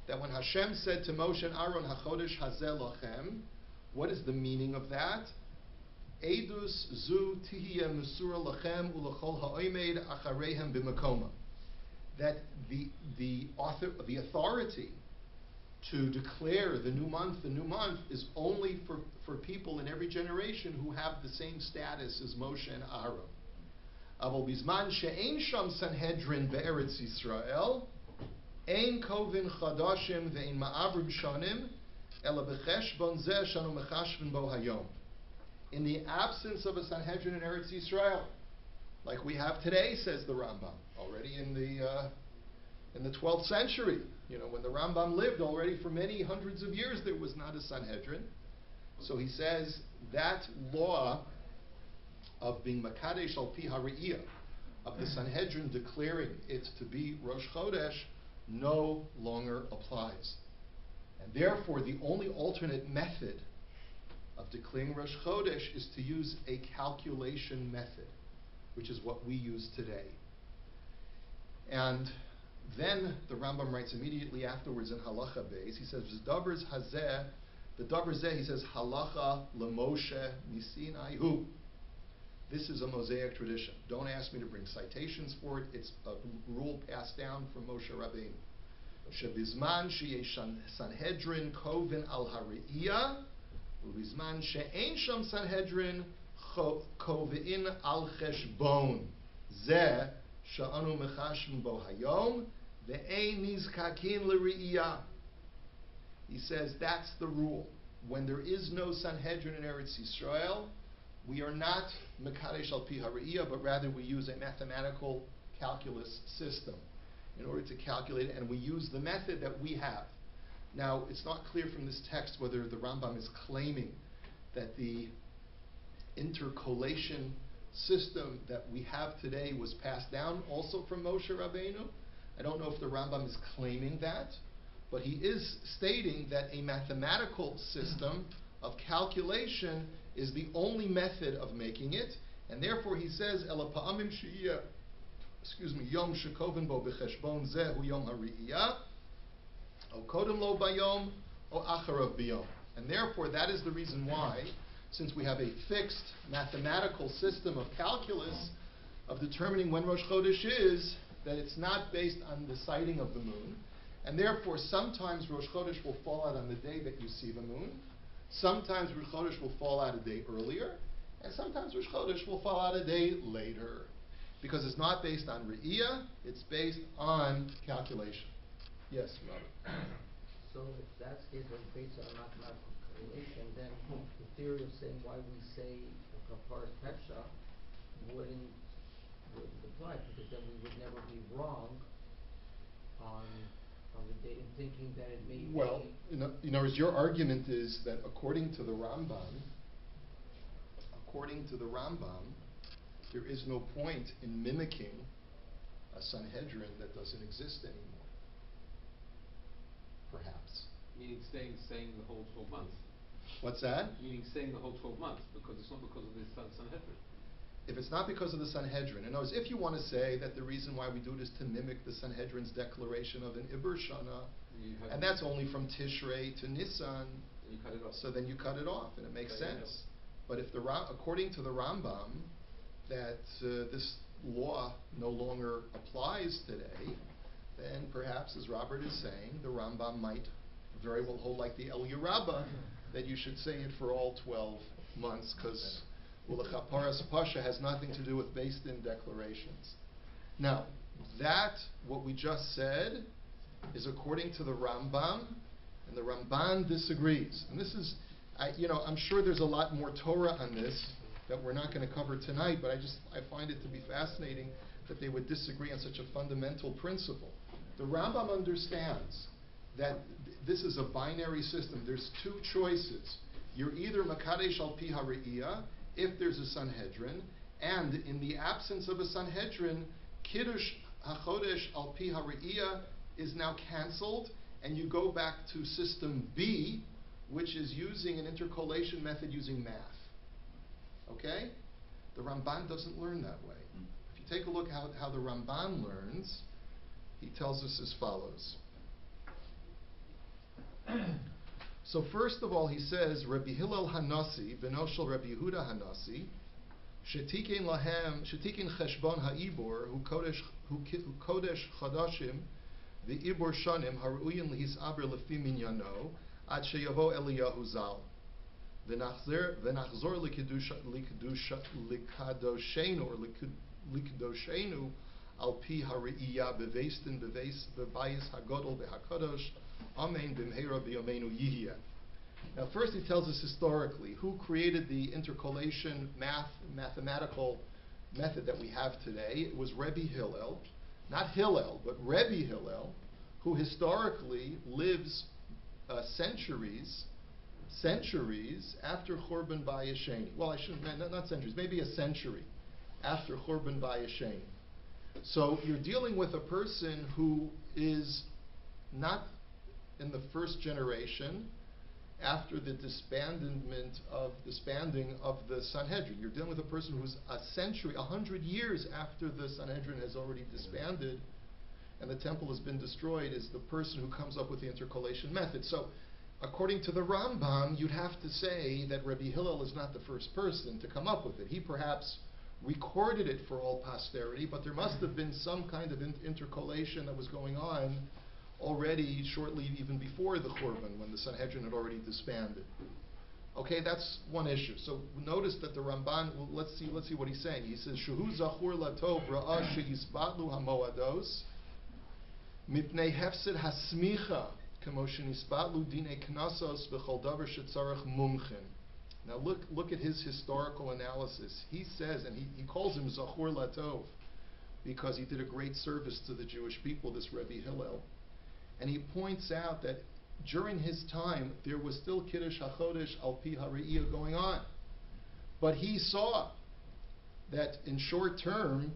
that when Hashem said to Moshe and Aaron, hachodesh hazeh lochem, what is the meaning of that? Edus zu tihiyeh mesura lachem ulechol ha'oimed achareihem b'makoma. That the authority to declare the new month is only for people in every generation who have the same status as Moshe and Aaron. Aval bizman she'ein sham Sanhedrin be'eretz Yisrael, ein kovin chadashim ve'ein ma'avrim shanim, ela b'cheshbon zeh shanu mechashvin bo hayom. In the absence of a Sanhedrin in Eretz Yisrael, like we have today, says the Rambam, already in the 12th century, when the Rambam lived, already for many hundreds of years there was not a Sanhedrin. So he says that law of being Makadesh al pi ha're'iyah, of the Sanhedrin declaring it to be Rosh Chodesh, no longer applies. And therefore the only alternate method of declaring Rosh Chodesh is to use a calculation method, which is what we use today. And then the Rambam writes immediately afterwards in Halacha Beis, he says, V'davar hazeh, v'davar zeh, he says, Halacha l'Moshe misinai hu. This is a Mosaic tradition. Don't ask me to bring citations for it. It's a rule passed down from Moshe Rabbeinu. Shebizman sheyesh Sanhedrin kovin al ha're'iyah, u'bizman she'ein sham Sanhedrin kovin al cheshbon zeh sha'anu mechashvin bo hayom ve'ein nizkakin l're'iyah. He says that's the rule. When there is no Sanhedrin in Eretz Yisrael, we are not mekadesh al pi ha're'iyah, but rather we use a mathematical calculus system in order to calculate it, and we use the method that we have. Now, it's not clear from this text whether the Rambam is claiming that the intercalation system that we have today was passed down also from Moshe Rabbeinu. I don't know if the Rambam is claiming that, but he is stating that a mathematical system of calculation is the only method of making it, and therefore he says, Ela pa'amim she'iyah, Yom shekovin bo b'cheshbon zehu Yom ha're'iyah, o kodem lo bayom, o acharav biyom. And therefore that is the reason why since we have a fixed mathematical system of calculus of determining when Rosh Chodesh is, that it's not based on the sighting of the moon, and therefore sometimes Rosh Chodesh will fall out on the day that you see the moon, sometimes Rosh Chodesh will fall out a day earlier, and sometimes Rosh Chodesh will fall out a day later. Because it's not based on Re'iyah, it's based on calculation. Yes, Robert? So if that's the case, when it's based on mathematical calculation, then the theory of saying why we say Kaparas Pesha wouldn't apply, because then we would never be wrong on the date in thinking that it may Well, be. in other words, your argument is that according to the Rambam, there is no point in mimicking a Sanhedrin that doesn't exist anymore. Perhaps. Meaning staying the whole 12 months. What's that? Meaning staying the whole 12 months, because it's not because of the Sanhedrin. If it's not because of the Sanhedrin, in other words, if you want to say that the reason why we do it is to mimic the Sanhedrin's declaration of an Iber Shana, and that's only from Tishrei to Nisan, You cut it off. so then you cut it off, and it makes There you sense. But if according to the Rambam, that this law no longer applies today, then perhaps, as Robert is saying, the Rambam might very well hold like the El Yerabba, that you should say it for all 12 months, because Ul-Chaparas Pasha has nothing to do with based-in declarations. Now, what we just said, is according to the Rambam, and the Ramban disagrees. And this is, I'm sure there's a lot more Torah on this that we're not going to cover tonight, but I find it to be fascinating that they would disagree on such a fundamental principle. The Rambam understands that this is a binary system. There's two choices. You're either Makadesh al pi ha're'iyah, if there's a Sanhedrin, and in the absence of a Sanhedrin, Kiddush HaChodesh al pi ha're'iyah is now cancelled, and you go back to system B, which is using an intercalation method using math. Okay? The Ramban doesn't learn that way. If you take a look how the Ramban learns, he tells us as follows. So first of all, he says, Rabbi Hillel Hanasi, Benoshel Rabbi Yehuda Hanasi, Shetikin Cheshbon Ha'ibor, Hu Kodesh Chadashim, the Ibor Shanim, Haruyin Lihis Aber Lefi Minyano, Ad Sheyavo Eliyahu Zal. V'nachzor likadoshenu or likadoshenu al pi ha're'iyah beveistin bebayis hagodol behakadosh amen b'mheira b'yomeinu yihya. Now, first he tells us historically who created the intercalation mathematical method that we have today. It was Rebbe Hillel, not Hillel, but Rebbe Hillel, who historically lives centuries after Churban Bayesheni. Well, I shouldn't, not centuries, maybe a century after Churban Bayesheni. So you're dealing with a person who is not in the first generation after the disbanding of the Sanhedrin. You're dealing with a person who's a century, 100 years after the Sanhedrin has already disbanded and the temple has been destroyed, is the person who comes up with the intercalation method. So according to the Rambam, you'd have to say that Rabbi Hillel is not the first person to come up with it. He perhaps recorded it for all posterity, but there must have been some kind of intercalation that was going on already shortly even before the Churban, when the Sanhedrin had already disbanded. Okay, that's one issue. So notice that the Ramban, let's see what he's saying. He says, Shehu zachur latov ra'ah sheyisbatlu hamoados mipnei hefsid hasmicha kemo shenisbatlu dine knasos v'chol davar shetzarech mumchin. Now look at his historical analysis. He says, and he calls him Zachor Latov, because he did a great service to the Jewish people, this Rebbe Hillel. And he points out that during his time, there was still Kiddush HaChodesh Al Pi HaRe'iyah going on. But he saw that in short term,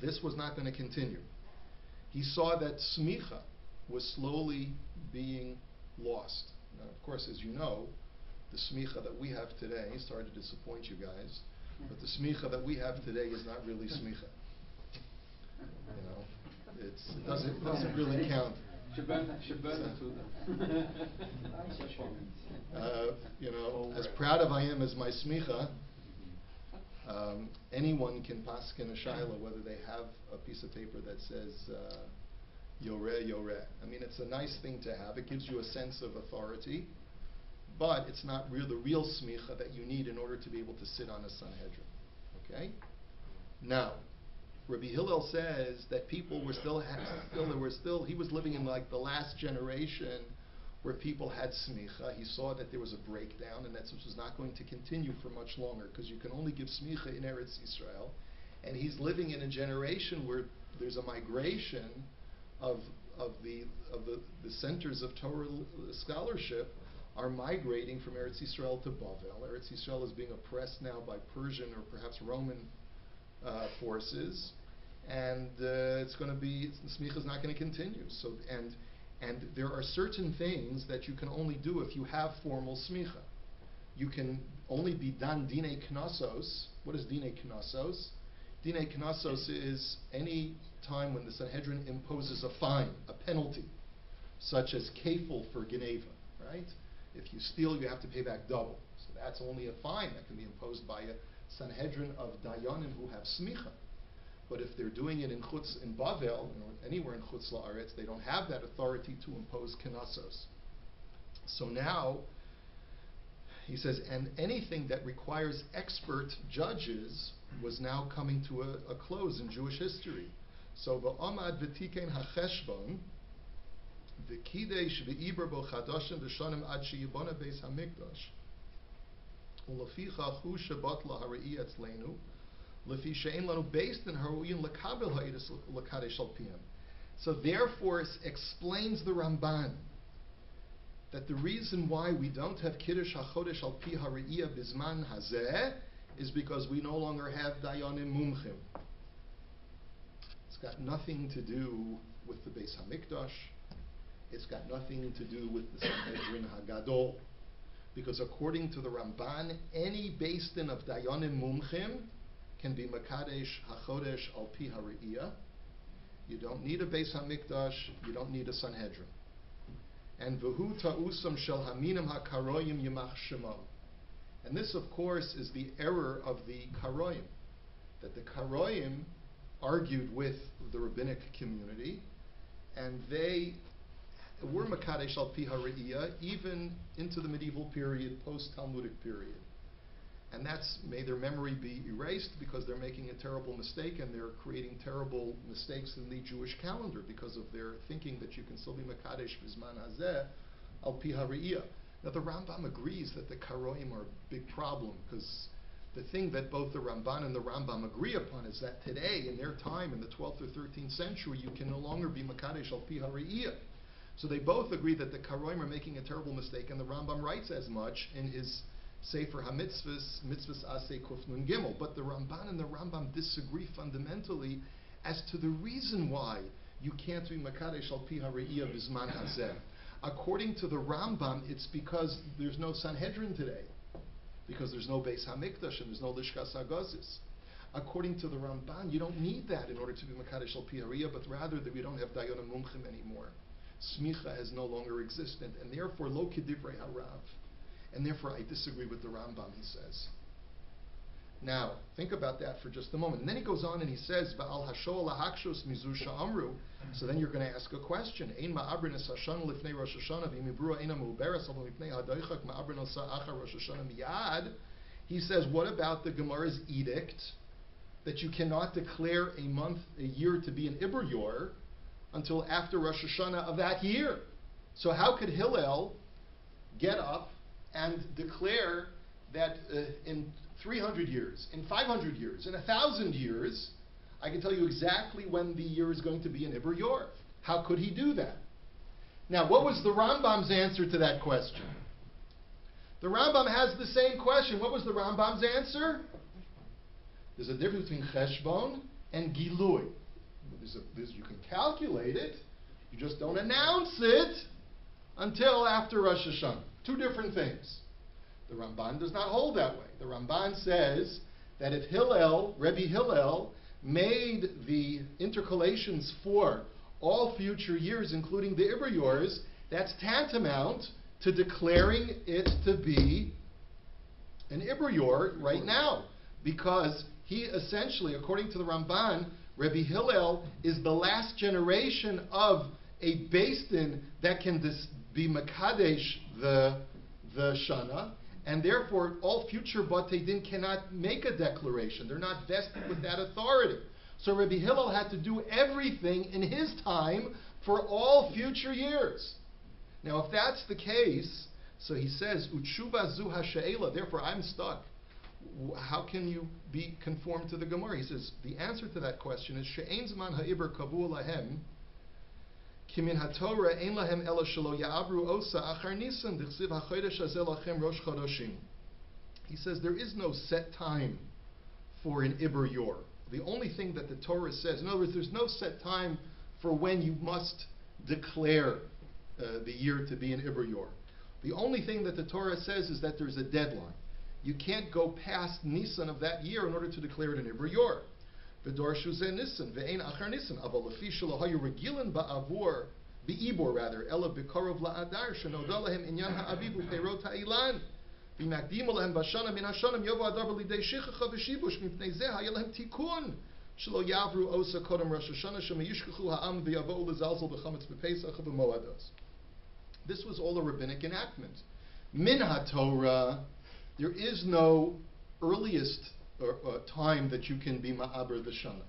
this was not going to continue. He saw that Smicha was slowly being lost. Now, of course, as you know, the smicha that we have today, sorry to disappoint you guys, but the smicha that we have today is not really smicha. It doesn't really count. As proud of I am as my smicha, anyone can paskin a shaila whether they have a piece of paper that says yoreh, yoreh. I mean, it's a nice thing to have. It gives you a sense of authority, but it's not the real smicha that you need in order to be able to sit on a Sanhedrin. Okay? Now, Rabbi Hillel says that people were he was living in like the last generation where people had smicha. He saw that there was a breakdown and that this was not going to continue for much longer because you can only give smicha in Eretz Yisrael. And he's living in a generation where there's a migration of the centers of Torah scholarship are migrating from Eretz Yisrael to Bavel. Eretz Yisrael is being oppressed now by Persian or perhaps Roman forces, and it's going to be the smicha is not going to continue. So and there are certain things that you can only do if you have formal smicha. You can only be done dine knossos. What is dine knossos? Dine knossos is any time when the Sanhedrin imposes a fine, a penalty, such as kefil for geneva, right? If you steal, you have to pay back double. So that's only a fine that can be imposed by a Sanhedrin of Dayanim who have smicha. But if they're doing it in Bavel, anywhere in Chutz La'aretz, they don't have that authority to impose knossos. So now, he says, and anything that requires expert judges was now coming to a close in Jewish history. So v'amad v'tikein ha'cheshbon v'kidesh v'iber bo chadashim v'shanim ad sheyibona beis hamikdash u'leficha hu shebatla ha're'i etzleinu lefi she'en lanu beis din ha'ru'in lekabel ha'idus lekadesh al piyam. So therefore explains the Ramban that the reason why we don't have Kiddush HaChodesh al pi ha're'iyah bizman hazeh is because we no longer have Dayanim Mumchim. It's got nothing to do with the Beis HaMikdash. It's got nothing to do with the Sanhedrin HaGadol. Because according to the Ramban, any Beis Din of Dayanim Mumchim can be Makadesh HaChodesh al pi ha're'iyah. You don't need a Beis HaMikdash. You don't need a Sanhedrin. And v'hu ta'usam shel haminim ha'karoyim yimach shemam. And this, of course, is the error of the Karoyim, that the Karoyim argued with the rabbinic community, and they were Makadesh al pi ha're'iyah even into the medieval period, post-Talmudic period. And that's, may their memory be erased because they're making a terrible mistake and they're creating terrible mistakes in the Jewish calendar because of their thinking that you can still be Makadesh Bizman Hazeh al pi ha're'iyah. Now the Rambam agrees that the Karoim are a big problem because the thing that both the Ramban and the Rambam agree upon is that today, in their time, in the 12th or 13th century, you can no longer be Makadesh al pi ha're'iyah. So they both agree that the Karoim are making a terrible mistake, and the Rambam writes as much in his Sefer HaMitzvahs, Mitzvahs Aseh Kuf Nun Gimel. But the Ramban and the Rambam disagree fundamentally as to the reason why you can't be Makadesh al pi ha're'iyah bizman hazeh. According to the Rambam, it's because there's no Sanhedrin today, because there's no Beis HaMikdash and there's no Lishkas HaGazis. According to the Ramban, you don't need that in order to be Makadesh al pi ha're'iyah, but rather that we don't have Dayanim Mumchim anymore. Smicha is no longer existent, and therefore lo kedivrei harav. And therefore I disagree with the Rambam, he says. Now, think about that for just a moment. And then he goes on and he says, Ba'al hasho'al ha'hakshos mizu sha'amru. So then you're going to ask a question. Ein ma'abrin es hashana lifnei Rosh Hashanah v'imibru eina mu'beres al lifnei ha'doichak ma'abrin el sa'achar Rosh Hashanah miyad. He says, what about the Gemara's edict that you cannot declare a year to be an Iber Yor until after Rosh Hashanah of that year? So how could Hillel get up and declare that in 300 years, in 500 years, in 1,000 years, I can tell you exactly when the year is going to be in Iber Yor? How could he do that? Now, what was the Rambam's answer to that question? The Rambam has the same question. What was the Rambam's answer? There's a difference between cheshbon and gilui. You can calculate it. You just don't announce it until after Rosh Hashanah. Two different things. The Ramban does not hold that way. The Ramban says that if Rabbi Hillel, made the intercalations for all future years, including the Iber Yors, that's tantamount to declaring it to be an Iber Yor right now. Because he essentially, according to the Ramban, Rabbi Hillel is the last generation of a Beis Din that can be Makadesh the Shana, and therefore all future Batei Din cannot make a declaration. They're not vested with that authority. So Rabbi Hillel had to do everything in his time for all future years. Now if that's the case, so he says, Utshuva zu ha'she'ela, therefore I'm stuck. How can you be conformed to the Gemara? He says, the answer to that question is, She'ein zman ha'iber kavu lahem, ki min ha'torah ein lahem ela shelo ya'abru osa achar nisan, dichsiv ha'chodesh hazeh lachem rosh chodoshim. He says, there is no set time for an Iber Yor. The only thing that the Torah says, in other words, there's no set time for when you must declare the year to be an Iber Yor. The only thing that the Torah says is that there's a deadline. You can't go past Nisan of that year in order to declare it an Iber Yor. V'dorshu ze Nisan, ve'ein achar Nisan, aval lefi shelo hayu regilan ba'avur, be'ibor rather, ela b'korov la'adar, shenoda lahem inyan ha'aviv u'peirot ha'ilan, v'makdim lahem b'shana min ha'shanim yovo adar b'lidei shichacha v'shibush, mipnei zeh ha'ya lahem tikun, shelo yavru osa kodem Rosh Hashanah, shema yishkachu ha'am v'yavo'u l'zalzal b'chametz b'pesach v'moados. This was all a rabbinic enactment. Min ha'Torah, there is no earliest time that you can be ma'aber the Shana.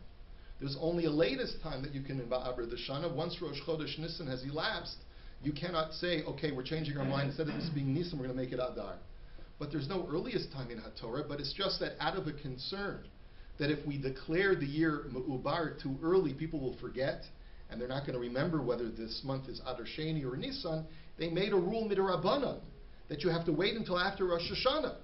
There's only a latest time that you can be ma'aber the Shana. Once Rosh Chodesh Nisan has elapsed, you cannot say, okay, we're changing our mind. Instead of this being Nisan, we're going to make it Adar. But there's no earliest time in HaTorah, but it's just that out of a concern that if we declare the year Ma'ubar too early, people will forget, and they're not going to remember whether this month is Adar Sheni or Nisan, they made a rule midrabanan that you have to wait until after Rosh Hashanah.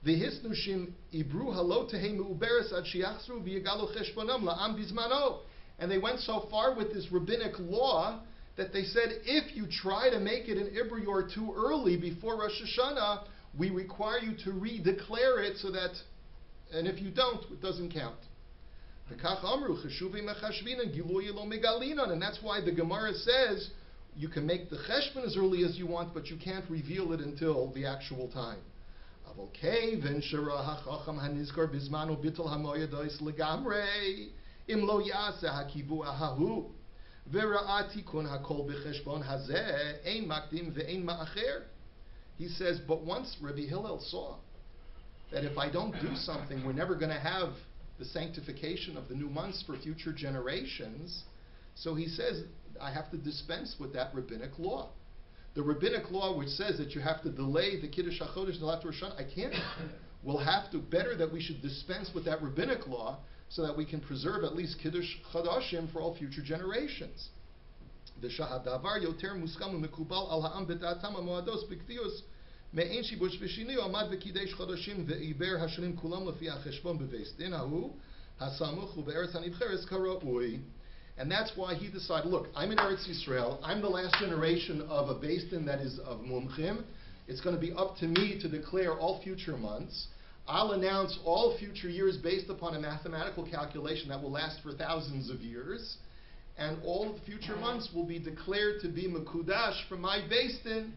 V'hisnushim ibru halo tehei meuberes ad shiachzru v'yigalu cheshbonam la'am bizmano. And they went so far with this rabbinic law that they said, if you try to make it an Iber Yor too early before Rosh Hashanah, we require you to re-declare it so that, and if you don't, it doesn't count. And that's why the Gemara says, you can make the cheshbon as early as you want, but you can't reveal it until the actual time. He says, but once Rabbi Hillel saw that if I don't do something, we're never going to have the sanctification of the new months for future generations, so he says, I have to dispense with that rabbinic law. The rabbinic law which says that you have to delay the Kiddush HaChodesh Nelat Rosh Hashanah, I can't. We'll have to, better that we should dispense with that rabbinic law so that we can preserve at least Kiddush Chadashim for all future generations. The Shahadavar Yoter Muskam Mekubal Al Ha'am B'Da'atam HaMoados B'Ktius Me'en Shibush V'Shini Amad V'Kidesh Chadashim V'Iber HaShanim Kulam Lefi HaCheshbon B'Veis Din Hahu HaSamuch U'Be'eretz HaNivcheres Kara'ui. And that's why he decided, look, I'm in Eretz Yisrael, I'm the last generation of a Beis Din that is of Mumchim. It's going to be up to me to declare all future months. I'll announce all future years based upon a mathematical calculation that will last for thousands of years. And all future months will be declared to be Mekudash from my Beis Din,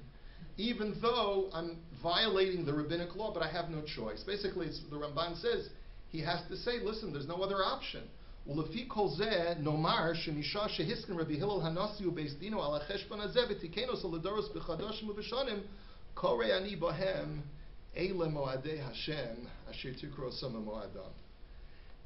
even though I'm violating the rabbinic law, but I have no choice. Basically, the Ramban says, he has to say, listen, there's no other option. ולפי כל זה נאמר שמשעה שהסכם רבי הלל הנשיא ובייס דינו על החשבון הזה ותיקנוס על הדורות בחדשים ובשנים קורא אני בהם אלה מועדי השם אשר תקראו סם המועדם.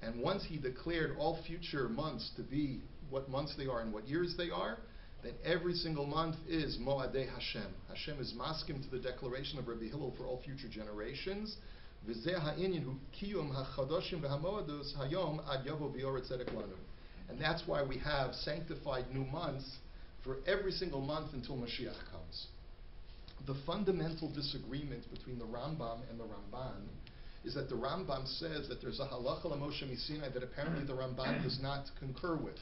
And once he declared all future months to be what months they are and what years they are, then every single month is Moadei Hashem. Hashem is maskim to the declaration of Rabbi Hillel for all future generations. And that's why we have sanctified new months for every single month until Mashiach comes. The fundamental disagreement between the Rambam and the Ramban is that the Rambam says that there's a halacha l'Moshe Misinai that apparently the Ramban does not concur with.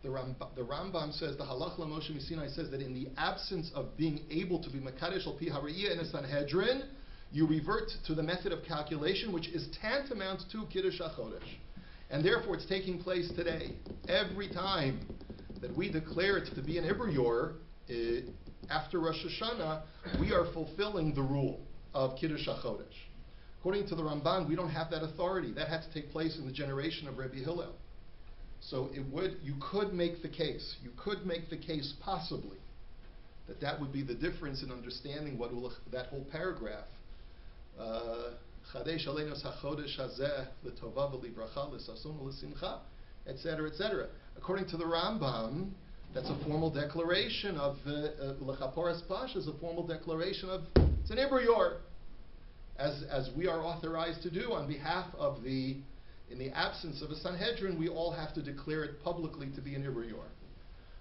The Rambam says, the halacha l'Moshe Misinai says that in the absence of being able to be Makadesh al pi hariyah in a Sanhedrin, you revert to the method of calculation which is tantamount to Kiddush HaChodesh. And therefore it's taking place today. Every time that we declare it to be an Ibrior after Rosh Hashanah, we are fulfilling the rule of Kiddush HaChodesh. According to the Ramban, we don't have that authority. That had to take place in the generation of Rabbi Hillel. So you could make the case possibly, that would be the difference in understanding that whole paragraph. Chadesh aleinu hachodesh hazeh l'tova v'libracha l'sason l'simcha, etc., etc. According to the Rambam, that's a formal declaration of Ul-Chaparas Pasha is a formal declaration of it's an Ibrior, as we are authorized to do on behalf of in the absence of a Sanhedrin, we all have to declare it publicly to be an Ibrior.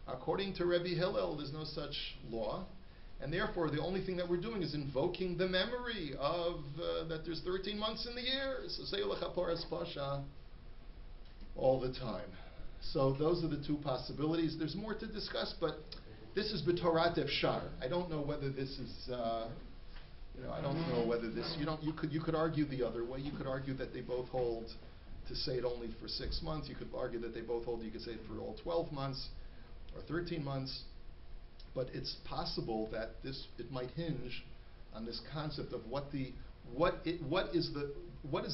According to Rabbi Hillel, there's no such law, and therefore the only thing that we're doing is invoking the memory of that there's 13 months in the year. So say Ul-Chaparas Pasha all the time. So those are the two possibilities. There's more to discuss, but this is b'torat efshar. I don't know whether this is, I don't know whether this. You could argue the other way. You could argue that they both hold to say it only for 6 months. You could argue that they both hold. You could say it for all 12 months or 13 months. But it's possible that it might hinge on this concept of what is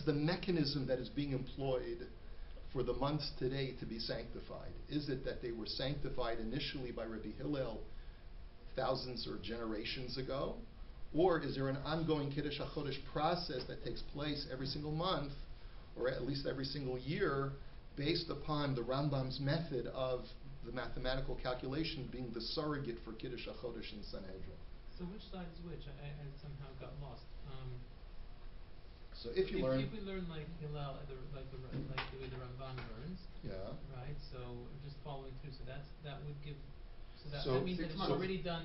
the mechanism that is being employed for the months today to be sanctified. Is it that they were sanctified initially by Rabbi Hillel thousands or generations ago? Or is there an ongoing Kiddush HaChodesh process that takes place every single month, or at least every single year, based upon the Rambam's method of the mathematical calculation being the surrogate for Kiddush HaChodesh in Sanhedrin? So which side is which? I somehow got lost. So if we learn like Hillel, like the way the Ramban learns, yeah, right? So just following through. So that would give. That means that it's 6 months. already done.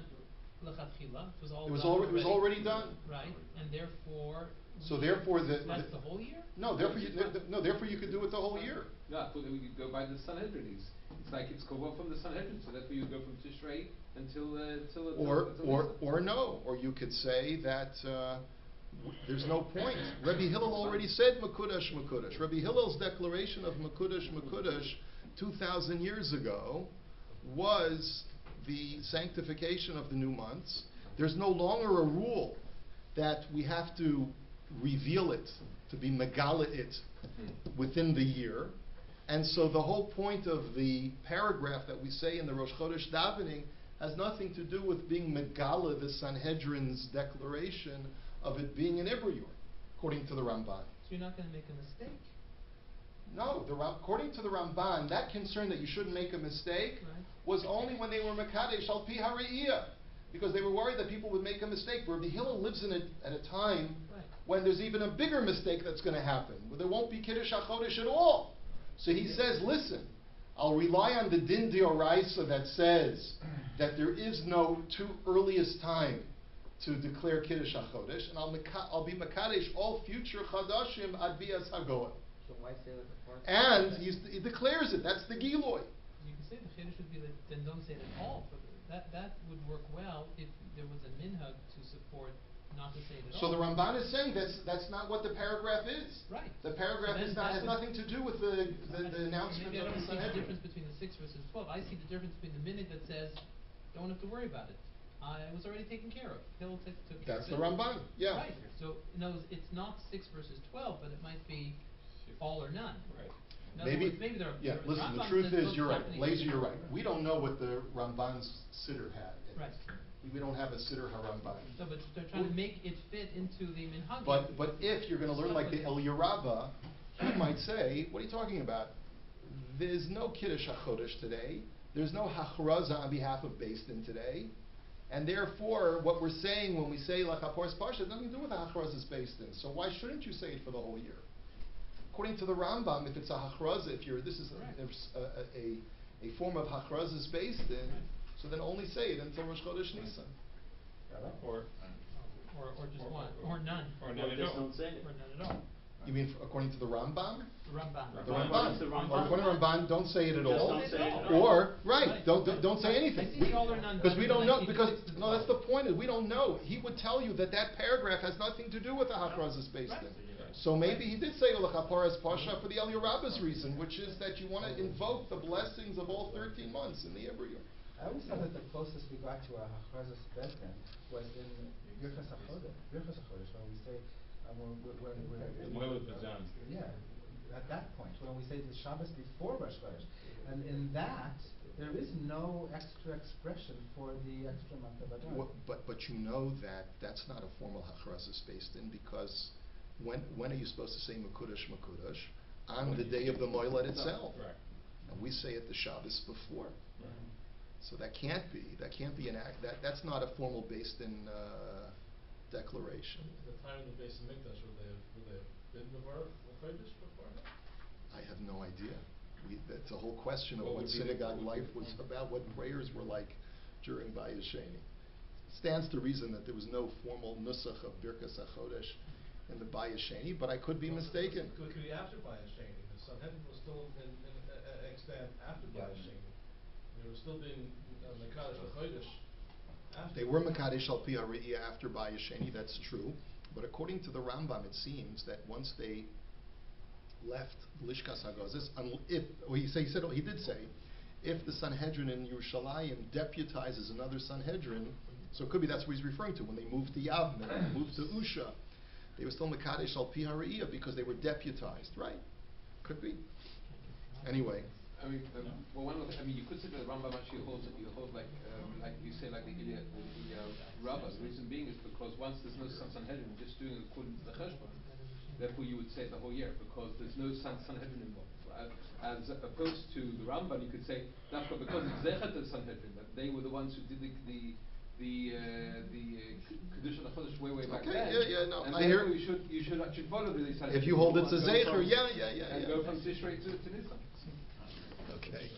Lechatchila. It was already done. Right, and therefore. So therefore, that's the whole year. No, therefore you could do it the whole year. No, I thought that we could go by the Sanhedrin. It's like it's kavod from the Sanhedrin, so therefore you go from Tishrei until or no, or you could say that there's no point. Rabbi Hillel already said Mekudesh, Mekudesh. Rabbi Hillel's declaration of Mekudesh, Mekudesh 2,000 years ago was the sanctification of the new months. There's no longer a rule that we have to reveal it, to be megala it within the year. And so the whole point of the paragraph that we say in the Rosh Chodesh davening has nothing to do with being megala, the Sanhedrin's declaration of it being an Ibrior, according to the Ramban. So you're not going to make a mistake? No, according to the Ramban, that concern that you shouldn't make a mistake was only when they were Mekadesh al pi hariyah, because they were worried that people would make a mistake. Rabbi Hillel lives at a time when there's even a bigger mistake that's going to happen, where there won't be Kiddush HaChodesh at all. So he says, listen, I'll rely on the Din D'Oraisa that says that there is no too earliest time to declare Kiddush HaChodesh, and I'll be Mekadesh all future Chadashim ad Bias Hagoah. So why say that the part? And he declares it. That's the Giloy. You can say the Kiddush would be that, then don't say it at all. But that would work well if there was a minhag to support not to say it at all. So the Ramban is saying that's not what the paragraph is. Right. The paragraph has nothing to do with the announcement maybe I of don't the see the Sanhedrin. difference between the 6 versus 12. I see the difference between the minute that says, don't have to worry about it. It was already taken care of. Hill took care of it. That's the Ramban. Yeah. Right. So in other words, it's not 6 versus 12, but it might be all or none. Right. In other words, maybe there are. Yeah. Listen. The Rambam truth says is, you're right. something- Lazy, you're right. We don't know what the Ramban's siddur had. Right. We don't have a siddur haRamban. No, but they're trying to make it fit into the minhag. But if you're going to learn like the El Yerabba, you might say, what are you talking about? There's no Kiddush HaChodesh today. There's no Hachraza on behalf of Beis Din today. And therefore, what we're saying when we say Ul-Chaparas Pasha has nothing to do with the Hachraza's Beis Din. So why shouldn't you say it for the whole year? According to the Rambam, if it's a Hachraza, this is a form of Hachraza's Beis Din, so then only say it until Rosh Chodesh Nisan. Or just one. Or none. Or none at all. Don't say it. Or none at all. You mean according to the Rambam? The Ramban. The Ramban. Or according to Ramban, don't say it at all. Don't say it at all. Or don't say anything. I see the all or none. Because we don't know. 1956 That's the point. Is we don't know. He would tell you that paragraph has nothing to do with the Hachraza's Beis Din. So maybe he did say Ul-Chaparas Pasha for the Eliyah Rabbah's reason, which is that you want to invoke the blessings of all 13 months in the Hebrew year. I always thought that the closest we got to a Hachrazas Bethlehem was in Birchas HaChodesh, when we say, yeah, at that point, when we say the Shabbos before Rosh Chodesh. And in that, there is no extra expression for the extra month of Adar. But you know that that's not a formal Hachrazas based in, because when are you supposed to say Mekudesh? On the day of the Moiled itself. Correct. And we say it the Shabbos before. Right. So that can't be an act, that's not a formal based in declaration. The time of the base of Mikdash, would they have been Mevarach Chodesh before? I have no idea. That's a whole question of What what would be synagogue the- life was about, what prayers were like during Bayis Sheni. Stands to reason that there was no formal nusach of Birkas HaChodesh in the Bayis Sheni, but I could be mistaken. Could be after Bayis Sheni. The Sanhedrin was still in extant after Bayis Sheni. They were still being Mekadosh Chodesh after. They were Mekadesh al pi ha're'iyah after Bayis Sheni, that's true. But according to the Rambam, it seems that once they left Lishkas HaGazis, he did say, if the Sanhedrin in Yerushalayim deputizes another Sanhedrin, so it could be that's what he's referring to, when they moved to Yavne, moved to Usha, they were still Mekadesh al pi ha're'iyah because they were deputized, right? Could be. Anyway. I mean, well, one of the, you could say that the Rambam actually holds like you say, like the Ilya Rabbah. The reason being is because once there's no Sanhedrin, just doing it according to the Cheshbon, therefore you would say the whole year, because there's no Sanhedrin involved. Right? As opposed to the Rambam, you could say that because it's Zechat of Sanhedrin, that they were the ones who did the Kedusha Chodesh way back then. No, and I hear. You should actually follow the Sanhedrin. If you hold it's a Zecher, and go from Tishrei to Nisan. Okay.